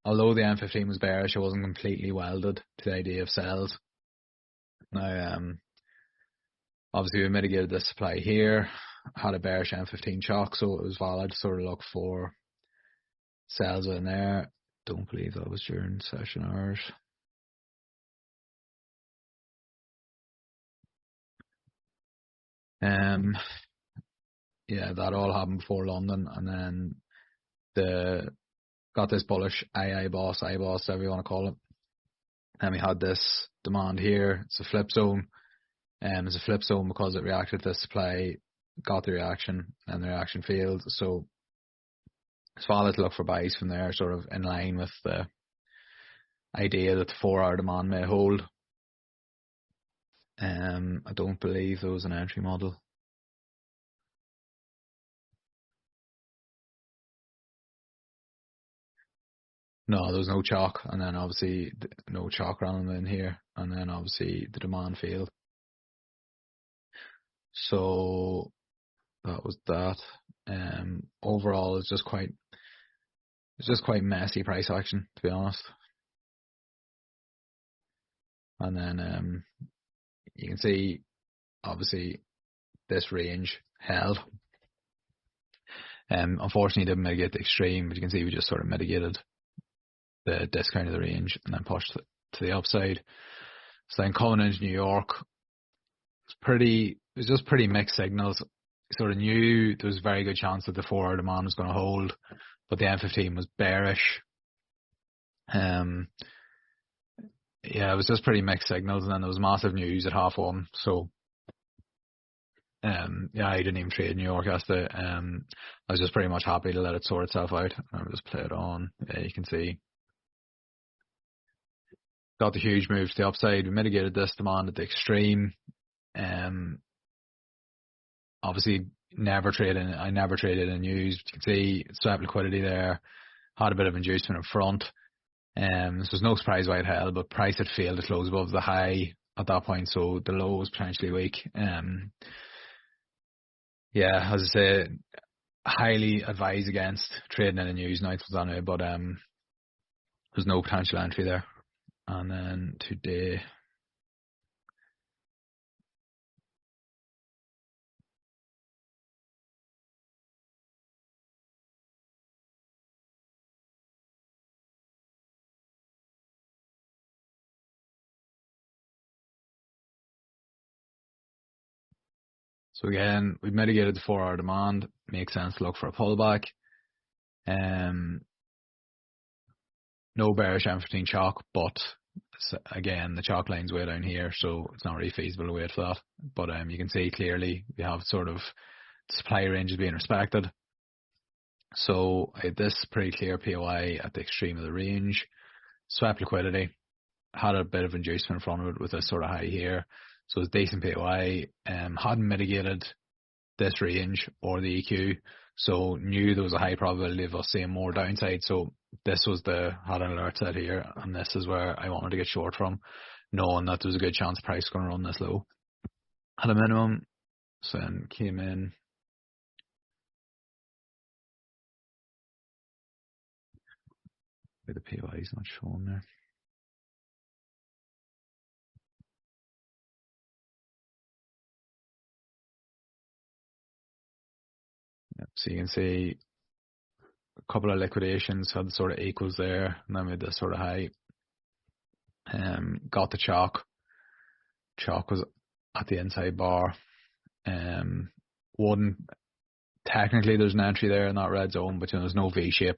although the M15 was bearish, it wasn't completely welded to the idea of sells. Now, obviously we mitigated this supply here, had a bearish M15 shock, so it was valid to sort of look for sells in there. Don't believe that was during session hours. Yeah, that all happened before London, and then got this bullish IBOS, whatever you want to call it. And we had this demand here. It's a flip zone. It's a flip zone because it reacted to the supply, got the reaction, and the reaction failed. So it's valid to look for buys from there, sort of in line with the idea that the 4-hour demand may hold. I don't believe there was an entry model. No, there was no chalk, and then obviously no chalk running in here, and then obviously the demand failed. So that was that. Overall, it's just quite messy price action, to be honest. And then you can see obviously this range held. Unfortunately, didn't mitigate the extreme, but you can see we just sort of mitigated the discount of the range and then pushed to the upside. So then coming into New York, it was just pretty mixed signals. Sort of knew there was a very good chance that the 4-hour demand was going to hold, but the M15 was bearish. Yeah, it was just pretty mixed signals, and then there was massive news at 1:30. So yeah, I didn't even trade New York yesterday. I was just pretty much happy to let it sort itself out. I'll just play it on. Yeah, you can see got the huge move to the upside. We mitigated this demand at the extreme. Obviously I never traded in news. You can see swept liquidity there, had a bit of inducement in front. This was no surprise why it held, but price had failed to close above the high at that point, so the low was potentially weak. Yeah, as I say, highly advise against trading in the news now, but there's no potential entry there. And then today, so again, we've mitigated the 4-hour demand. Makes sense to look for a pullback. No bearish M15 chalk, but again, the chalk line's way down here, so it's not really feasible to wait for that. But you can see clearly we have sort of supply ranges being respected. So I had this pretty clear POI at the extreme of the range. Swept liquidity, had a bit of inducement in front of it with this sort of high here. So it's decent POI. Hadn't mitigated this range or the EQ. So knew there was a high probability of us seeing more downside. So this was had an alert set here, and this is where I wanted to get short from, knowing that there was a good chance price was going to run this low at a minimum. So then came in. The PY is not shown there. Yep. So you can see a couple of liquidations had the sort of equals there, and then we had this sort of high. Got the chalk. Chalk was at the inside bar. Technically there's an entry there in that red zone, but there's no V shape.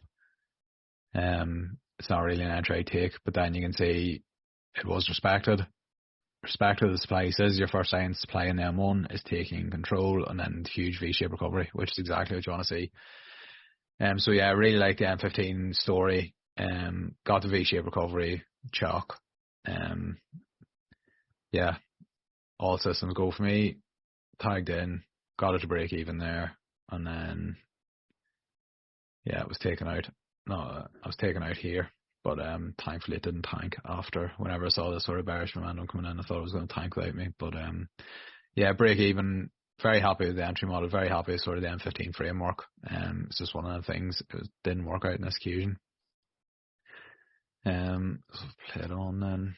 It's not really an entry I take, but then you can see it was respected. Respected the supply. He says your first sign supply in the M1 is taking control, and then huge V-shape recovery, which is exactly what you want to see. So yeah, I really like the M15 story. Got the V-shape recovery, chalk. Yeah, all systems go for me. Tagged in, got it to break even there, and then yeah, it was taken out. No, I was taken out here, but thankfully it didn't tank after. Whenever I saw this sort of bearish momentum coming in, I thought it was going to tank without me. But yeah, break even. Very happy with the entry model. Very happy with sort of the M15 framework. It's just one of the things. It didn't work out in this occasion. So play it on then.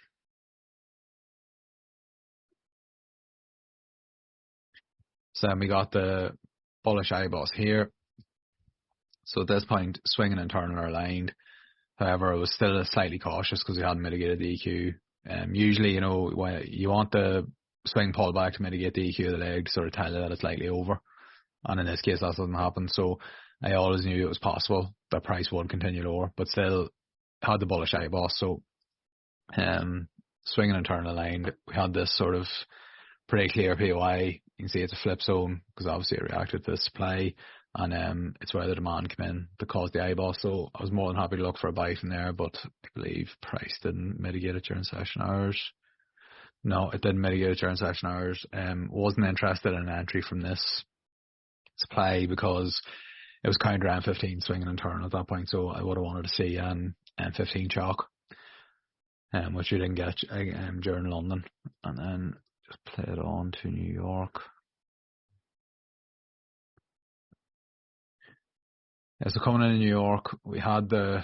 So then we got the bullish IBOS here. So at this point, swing and internal are aligned. However, I was still slightly cautious because we hadn't mitigated the EQ. Usually, when you want the swing pullback to mitigate the EQ of the leg to sort of tell you that it's likely over. And in this case, that doesn't happen. So I always knew it was possible that price would continue lower, but still had the bullish IBOS. So swing and internal aligned. We had this sort of pretty clear POI. You can see it's a flip zone because obviously it reacted to the supply, and it's where the demand came in that caused the IBOS. So I was more than happy to look for a buy from there, but I believe price didn't mitigate it during session hours. No, it didn't mitigate it during session hours. Wasn't interested in an entry from this supply because it was counter M15 swinging internal at that point, so I would have wanted to see M15 chalk, which you didn't get during London. And then just play it on to New York. Yeah, so coming in New York, we had the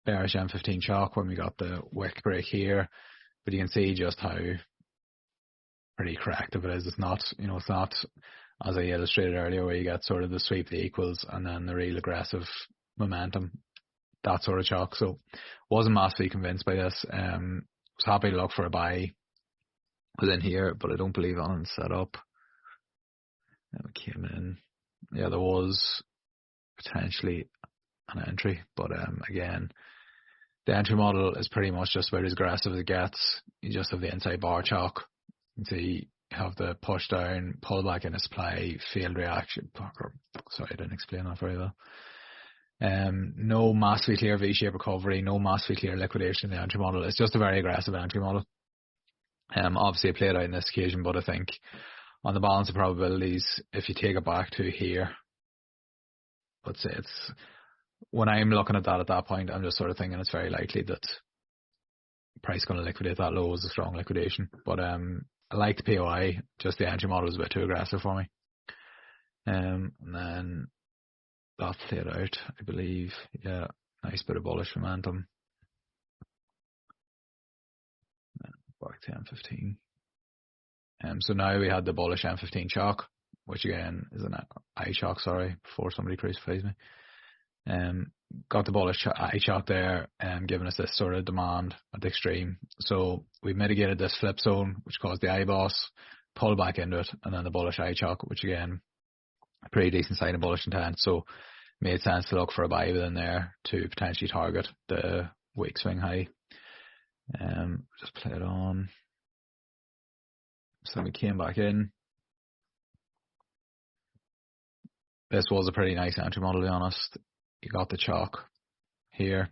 bearish M15 chalk when we got the wick break here, but you can see just how pretty corrective it is. It's not, it's not as I illustrated earlier where you get sort of the sweep the equals and then the real aggressive momentum, that sort of chalk. So wasn't massively convinced by this. Was happy to look for a buy within here, but I don't believe on it set up. And we came in. Yeah, there was potentially an entry, but again, the entry model is pretty much just about as aggressive as it gets. You just have the inside bar chalk. You can see you have the push down, pull back in a supply, failed reaction. Sorry, I didn't explain that very well. No massively clear V-shape recovery, no massively clear liquidation in the entry model. It's just a very aggressive entry model. Obviously, it played out in this occasion, but I think on the balance of probabilities, if you take it back to here, let's say it's when I'm looking at that point, I'm just sort of thinking it's very likely that price going to liquidate that low as a strong liquidation. But I like the POI, just the entry model is a bit too aggressive for me. And then that played out, I believe. Yeah, nice bit of bullish momentum. Back to M15. So now we had the bullish M15 chalk, which again is an eye chalk, before somebody crucifies me. Got the bullish eye chalk there, giving us this sort of demand at the extreme. So we mitigated this flip zone, which caused the IBOS, pull back into it, and then the bullish eye chalk, which again, a pretty decent sign of bullish intent. So made sense to look for a buy within there to potentially target the week swing high. Just play it on. So we came back in. This was a pretty nice entry model, to be honest. You got the chalk here.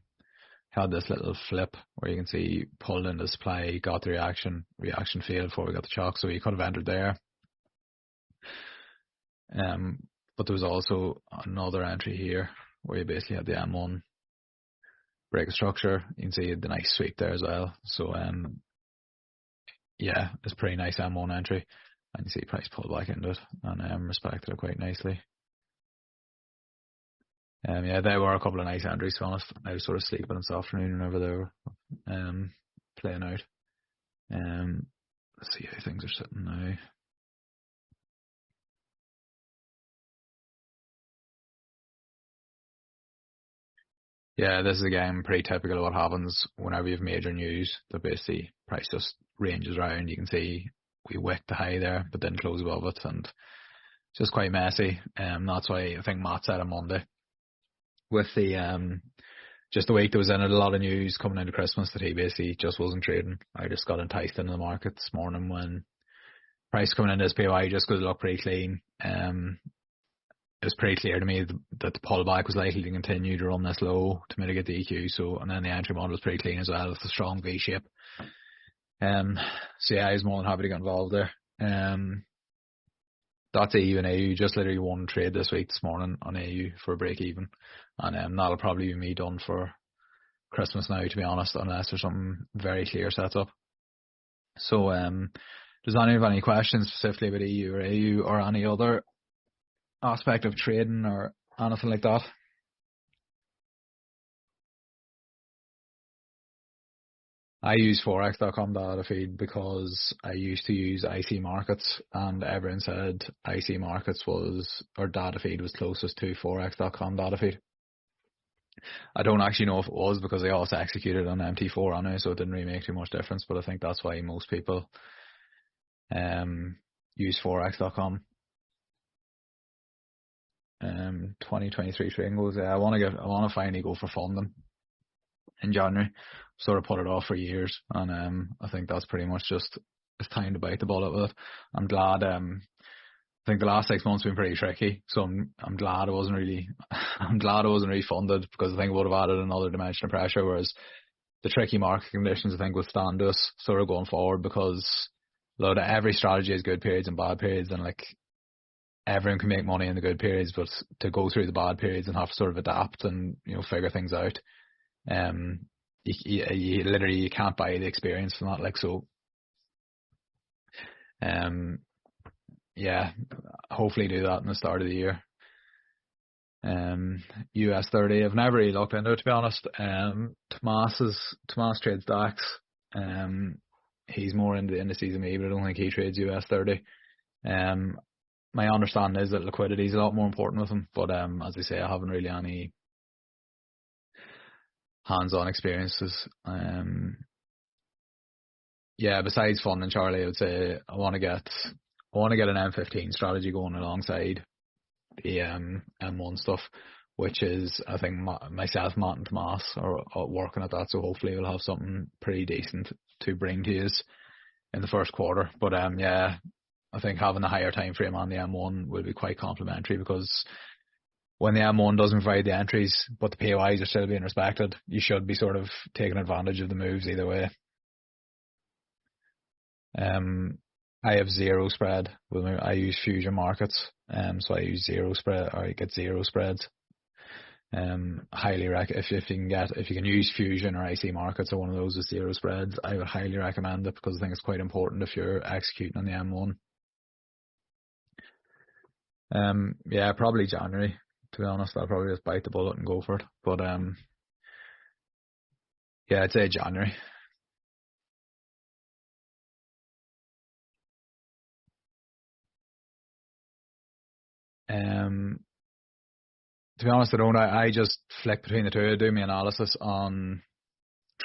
Had this little flip where you can see pulled into supply, got the reaction failed before we got the chalk, so you could have entered there. but there was also another entry here where you basically had the M1 break of structure. You can see the nice sweep there as well. So yeah, it's a pretty nice M1 entry, and you see price pull back into it and respected it quite nicely. Yeah, there were a couple of nice entries, to be honest. I was sort of sleeping this afternoon whenever they were playing out. Let's see how things are sitting now. Yeah, this is again pretty typical of what happens whenever you have major news. That basically price just ranges around. You can see we wicked the high there, but didn't close above it, and it's just quite messy. That's why I think Matt said on Monday, with the just the week there was in it, a lot of news coming into Christmas, that he basically just wasn't trading. I just got enticed into the market this morning when price coming into SPY just because it looked pretty clean. It was pretty clear to me that the pullback was likely to continue to run this low to mitigate the EQ. So, and then the entry model was pretty clean as well with a strong V shape. So yeah, I was more than happy to get involved there. That's AU and AU. Just literally one trade this morning on AU for a break even, and that'll probably be me done for Christmas now, to be honest, unless there's something very clear set up. So, does anyone have any questions specifically about EU or AU or any other aspect of trading or anything like that? I use forex.com data feed because I used to use IC markets, and everyone said IC markets or data feed was closest to forex.com data feed. I don't actually know if it was, because I also executed on MT4 on it, so it didn't really make too much difference, but I think that's why most people use forex.com. 2023 trading goals. I want to finally go for funding in January. Sort of put it off for years, and I think that's pretty much just, it's time to bite the bullet with it. I'm glad. I think the last 6 months have been pretty tricky, so I'm glad I wasn't really funded, because I think it would have added another dimension of pressure. Whereas the tricky market conditions, I think, will stand us sort of going forward, because every strategy has good periods and bad periods, and like, everyone can make money in the good periods, but to go through the bad periods and have to sort of adapt and, you know, figure things out, you literally, you can't buy the experience from that. Like, so, yeah, hopefully do that in the start of the year. US 30, I've never really looked into it, to be honest. Tomas trades DAX. He's more into the indices than me, but I don't think he trades US 30. My understanding is that liquidity is a lot more important with him, but as I say, I haven't really any hands-on experiences. Yeah, besides funding, Charlie, I would say I want to get an M15 strategy going alongside the M1 stuff, which is, I think, myself, Matt and Tomas are working at that, so hopefully we'll have something pretty decent to bring to you in the first quarter. But yeah, I think having a higher time frame on the M1 will be quite complementary, because when the M1 doesn't provide the entries but the POIs are still being respected, you should be sort of taking advantage of the moves either way. I have zero spread with me. I use fusion markets, so I use zero spread, or I get zero spreads. Highly if you can use fusion or IC markets or one of those with zero spreads, I would highly recommend it, because I think it's quite important if you're executing on the M1. Yeah, probably January, to be honest. I'll probably just bite the bullet and go for it. But yeah, I'd say January. To be honest, I just flick between the two. I do my analysis on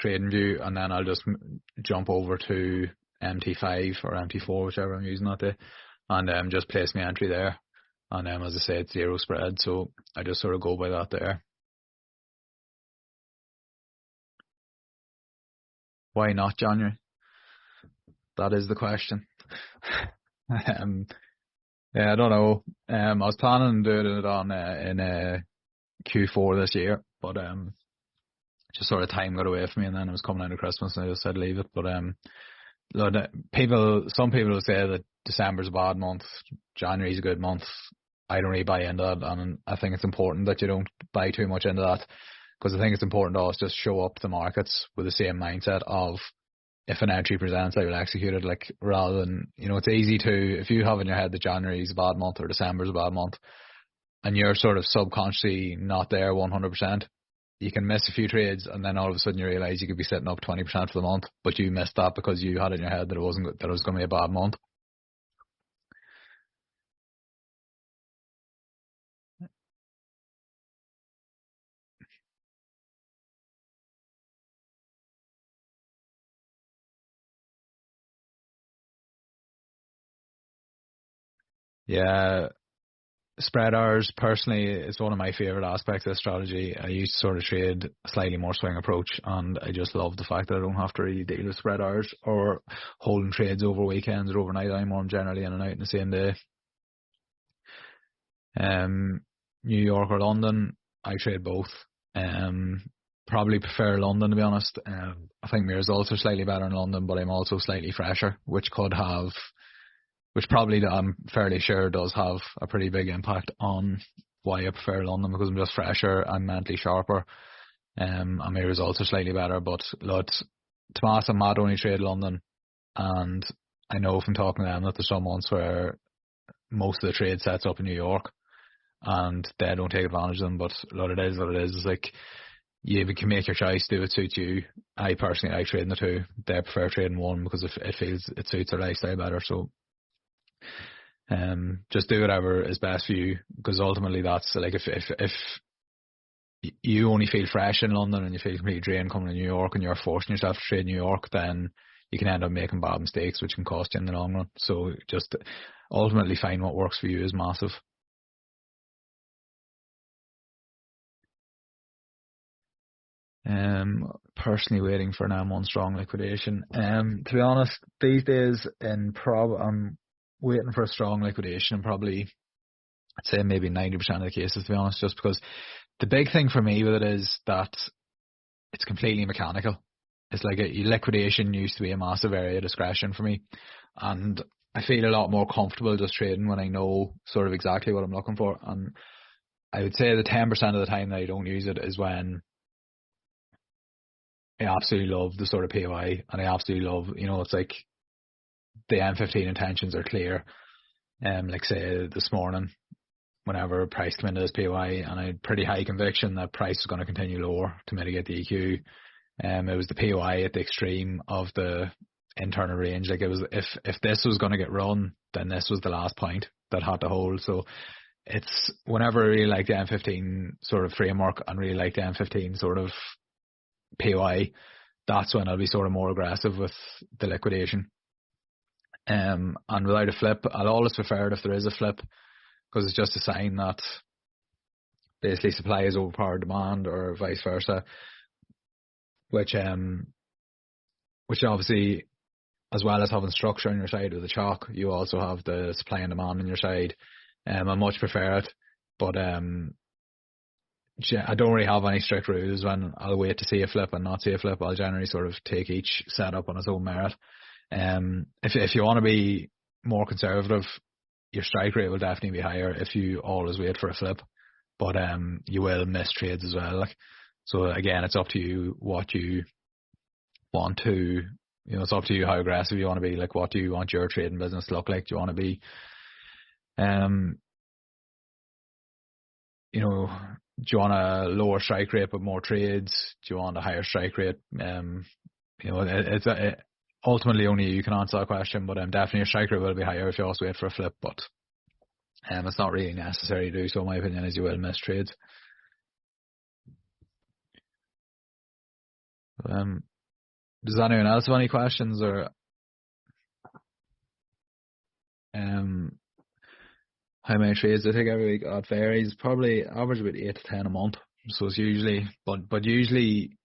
TradingView, and then I'll just jump over to MT5 or MT4, whichever I'm using that day, and just place my entry there. And as I say, it's zero spread, so I just sort of go by that there. Why not January? That is the question. Yeah, I don't know. I was planning on doing it on in Q4 this year, but just sort of time got away from me, and then it was coming out of Christmas, and I just said leave it. But some people will say that December's a bad month, January's a good month. I don't really buy into that, and I think it's important that you don't buy too much into that, because I think it's important to us just show up the markets with the same mindset of, if an entry presents, I will execute it. Like, rather than, it's easy to, if you have in your head that January is a bad month or December is a bad month, and you're sort of subconsciously not there 100%, you can miss a few trades, and then all of a sudden you realise you could be sitting up 20% for the month, but you missed that because you had in your head that it was going to be a bad month. Yeah, spread hours personally is one of my favourite aspects of the strategy. I used to sort of trade a slightly more swing approach, and I just love the fact that I don't have to really deal with spread hours or holding trades over weekends or overnight anymore. I'm generally in and out in the same day. New York or London, I trade both. Probably prefer London, to be honest. I think my results are slightly better in London, but I'm also slightly fresher, which probably, I'm fairly sure, does have a pretty big impact on why I prefer London, because I'm just fresher, I'm mentally sharper, and my results are slightly better. But look, Tomas and Matt only trade London, and I know from talking to them that there's some months where most of the trade sets up in New York, and they don't take advantage of them. But look, it is what it is. It's like, you can make your choice, do it suits you. I personally like trading the two. They prefer trading one because it feels it suits their lifestyle better. So just do whatever is best for you, because ultimately that's like, if you only feel fresh in London and you feel completely drained coming to New York, and you're forcing yourself to trade New York, then you can end up making bad mistakes which can cost you in the long run. So just ultimately find what works for you is massive. Personally waiting for an M1 strong liquidation. To be honest, these days I'm waiting for a strong liquidation in probably, I'd say maybe 90% of the cases, to be honest, just because the big thing for me with it is that it's completely mechanical. It's like a liquidation used to be a massive area of discretion for me, and I feel a lot more comfortable just trading when I know sort of exactly what I'm looking for. And I would say the 10% of the time that I don't use it is when I absolutely love the sort of POI, and I absolutely love, it's like the M15 intentions are clear. Like say this morning, whenever price came into this POI, and I had pretty high conviction that price was going to continue lower to mitigate the EQ. It was the POI at the extreme of the internal range. Like, it was, if this was going to get run, then this was the last point that had to hold. So it's, whenever I really like the M15 sort of framework and really like the M15 sort of POI, that's when I'll be sort of more aggressive with the liquidation. And without a flip, I'll always prefer it if there is a flip, because it's just a sign that basically supply is overpowered demand, or vice versa, which obviously, as well as having structure on your side with the chalk, you also have the supply and demand on your side. I much prefer it, but I don't really have any strict rules when I'll wait to see a flip and not see a flip. I'll generally sort of take each setup on its own merit. If you want to be more conservative, your strike rate will definitely be higher if you always wait for a flip, but you will miss trades as well. Like, so again, it's up to you what you want to, it's up to you how aggressive you want to be. Like, what do you want your trading business to look like? Do you want to be, do you want a lower strike rate but more trades? Do you want a higher strike rate? It's ultimately only you can answer that question, but definitely your strike rate will be higher if you also wait for a flip, but it's not really necessary to do so. My opinion is you will miss trades. Does anyone else have any questions, or how many trades I take every week? It varies. Probably average about 8 to 10 a month. So it's usually, but usually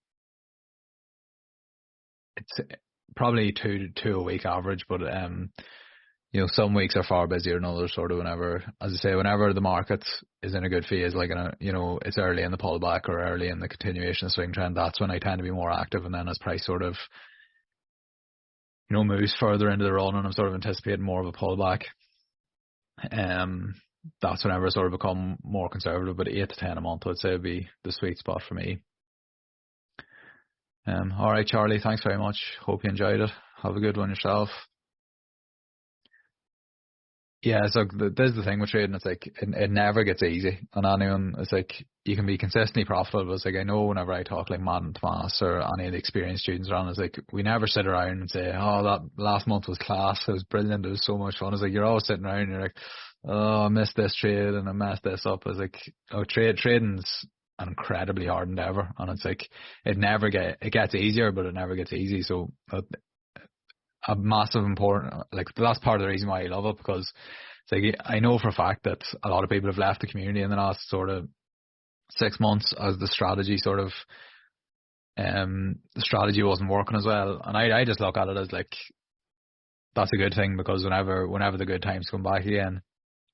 it's probably two a week average. But some weeks are far busier than others. Sort of whenever, as I say, whenever the market is in a good phase, like it's early in the pullback or early in the continuation of swing trend, that's when I tend to be more active. And then as price sort of moves further into the run, and I'm sort of anticipating more of a pullback, that's whenever I sort of become more conservative. But 8 to 10 a month, I'd say, would be the sweet spot for me. All right, Charlie, thanks very much. Hope you enjoyed it. Have a good one yourself. Yeah, so this is the thing with trading. It's like it never gets easy on anyone. It's like you can be consistently profitable, but it's like I know whenever I talk like Matt and Tomas or any of the experienced students around, it's like we never sit around and say, "Oh, that last month was class. It was brilliant. It was so much fun." It's like you're always sitting around and you're like, "Oh, I missed this trade and I messed this up." It's like, oh, trading's an incredibly hard endeavor, and it's like it gets easier, but it never gets easy. So a massive important, like that's part of the reason why I love it, because it's like I know for a fact that a lot of people have left the community in the last sort of 6 months as the strategy the strategy wasn't working as well, and I just look at it as like that's a good thing, because whenever the good times come back again,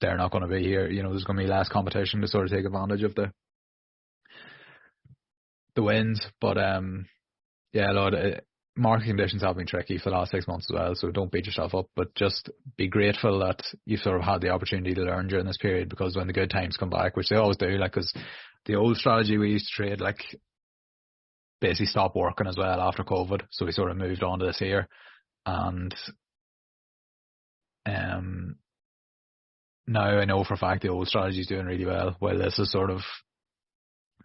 they're not going to be here. There's going to be less competition to sort of take advantage of the wins, but yeah, Lord, market conditions have been tricky for the last 6 months as well, so don't beat yourself up, but just be grateful that you've sort of had the opportunity to learn during this period, because when the good times come back, which they always do, like, because the old strategy we used to trade, like, basically stopped working as well after COVID, so we sort of moved on to this here, and now I know for a fact the old strategy is doing really well, while this is sort of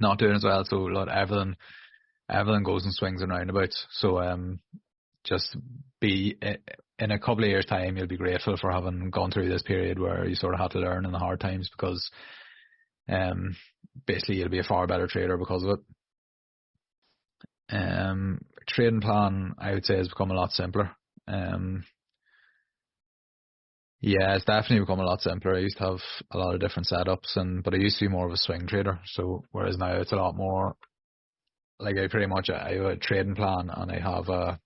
not doing as well, so Lord, everything goes in swings and roundabouts, so just be in a couple of years' time, you'll be grateful for having gone through this period where you sort of had to learn in the hard times, because basically you'll be a far better trader because of it. Trading plan, I would say, has become a lot simpler. Yeah, it's definitely become a lot simpler. I used to have a lot of different setups, but I used to be more of a swing trader. So whereas now it's a lot more like I have a trading plan, and I have a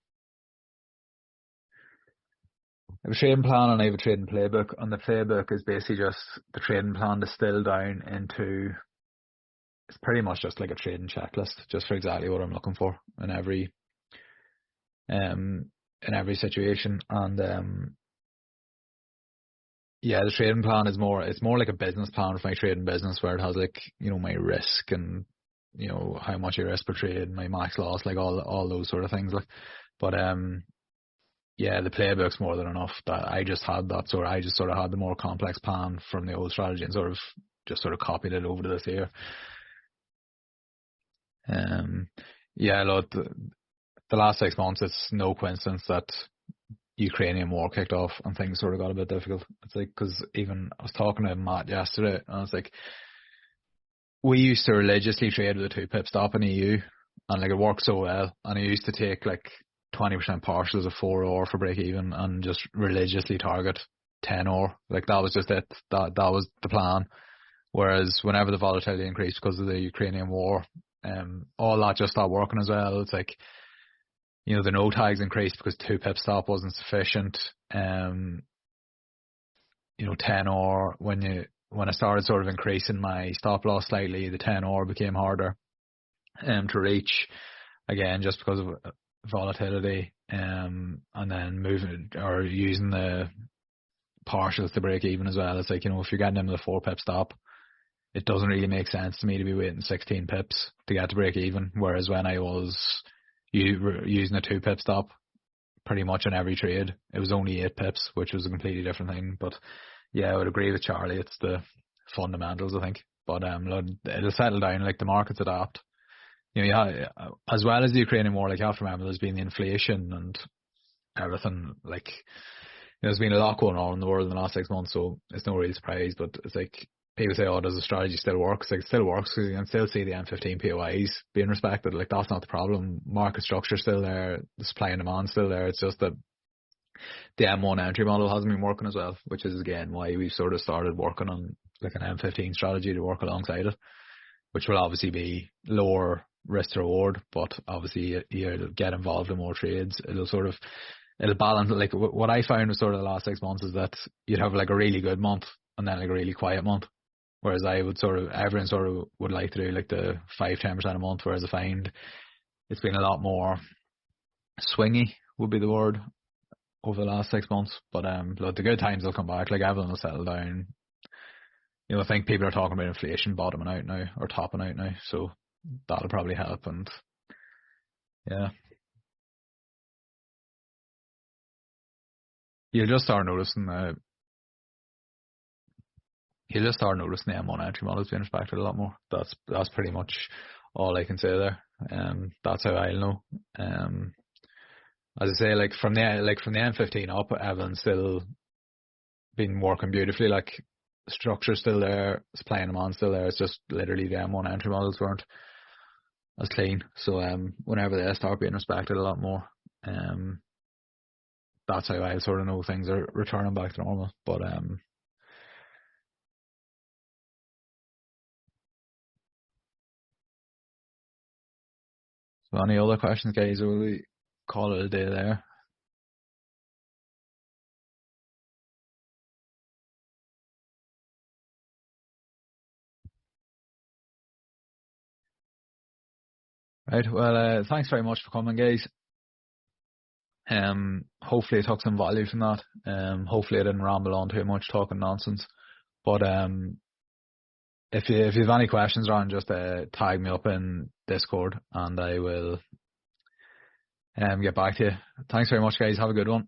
trading plan and I have a trading playbook, and the playbook is basically just the trading plan distilled down into, it's pretty much just like a trading checklist, just for exactly what I'm looking for in every situation. And yeah, the trading plan is it's more like a business plan for my trading business, where it has like, my risk and, how much I risk per trade, my max loss, like all those sort of things. Like, but yeah, the playbook's more than enough. That I just had I just sort of had the more complex plan from the old strategy and sort of copied it over to this here. Yeah, look, the last 6 months, it's no coincidence that Ukrainian war kicked off and things sort of got a bit difficult. It's like, because even I was talking to Matt yesterday, and it's like, we used to religiously trade with a 2 pip stop in EU, and like it worked so well, and I used to take like 20% partials of 4 or for break even and just religiously target 10 or, like that was just it. That was the plan. Whereas whenever the volatility increased because of the Ukrainian war, all that just stopped working as well. It's like, the no tags increased because 2 pip stop wasn't sufficient. 10 or when I started sort of increasing my stop loss slightly, the 10 or became harder to reach, again, just because of volatility, and then moving or using the partials to break even as well. It's like, if you're getting into the 4 pip stop, it doesn't really make sense to me to be waiting 16 pips to get to break even. Whereas when I was using a 2 pip stop pretty much in every trade, it was only 8 pips, which was a completely different thing. But yeah, I would agree with Charlie. It's the fundamentals, I think. But it'll settle down. Like, the markets adapt. As well as the Ukrainian war, like, you have to remember there's been the inflation and everything. Like, there's been a lot going on in the world in the last 6 months, so it's no real surprise. But it's like, people say, "Oh, does the strategy still work?" It's like, it still works, because you can still see the M15 POIs being respected. Like, that's not the problem. Market structure's still there. The supply and demand's still there. It's just that the M1 entry model hasn't been working as well, which is again why we've sort of started working on like an M15 strategy to work alongside it, which will obviously be lower risk to reward, but obviously you'll get involved in more trades. It'll balance. Like, what I found with sort of the last 6 months is that you'd have like a really good month and then like a really quiet month. Whereas everyone sort of would like to do like the 5-10% a month, whereas I find it's been a lot more swingy, would be the word, over the last 6 months. But look, the good times will come back. Like, everyone will settle down. I think people are talking about inflation bottoming out now or topping out now, so that'll probably help. And yeah, you'll just start noticing the M1 entry models being respected a lot more. That's pretty much all I can say there. That's how I'll know. As I say, from the M15 up, everything's still been working beautifully. Like, structure's still there, supply and demand still there. It's just literally the M1 entry models weren't as clean. So whenever they start being respected a lot more, that's how I sort of know things are returning back to normal. But so any other questions, guys, or will we call it a day there? Right. Well, thanks very much for coming, guys. Hopefully I took some value from that. Hopefully I didn't ramble on too much talking nonsense. But if you have any questions, Ron, just tag me up in Discord and I will get back to you. Thanks very much, guys. Have a good one.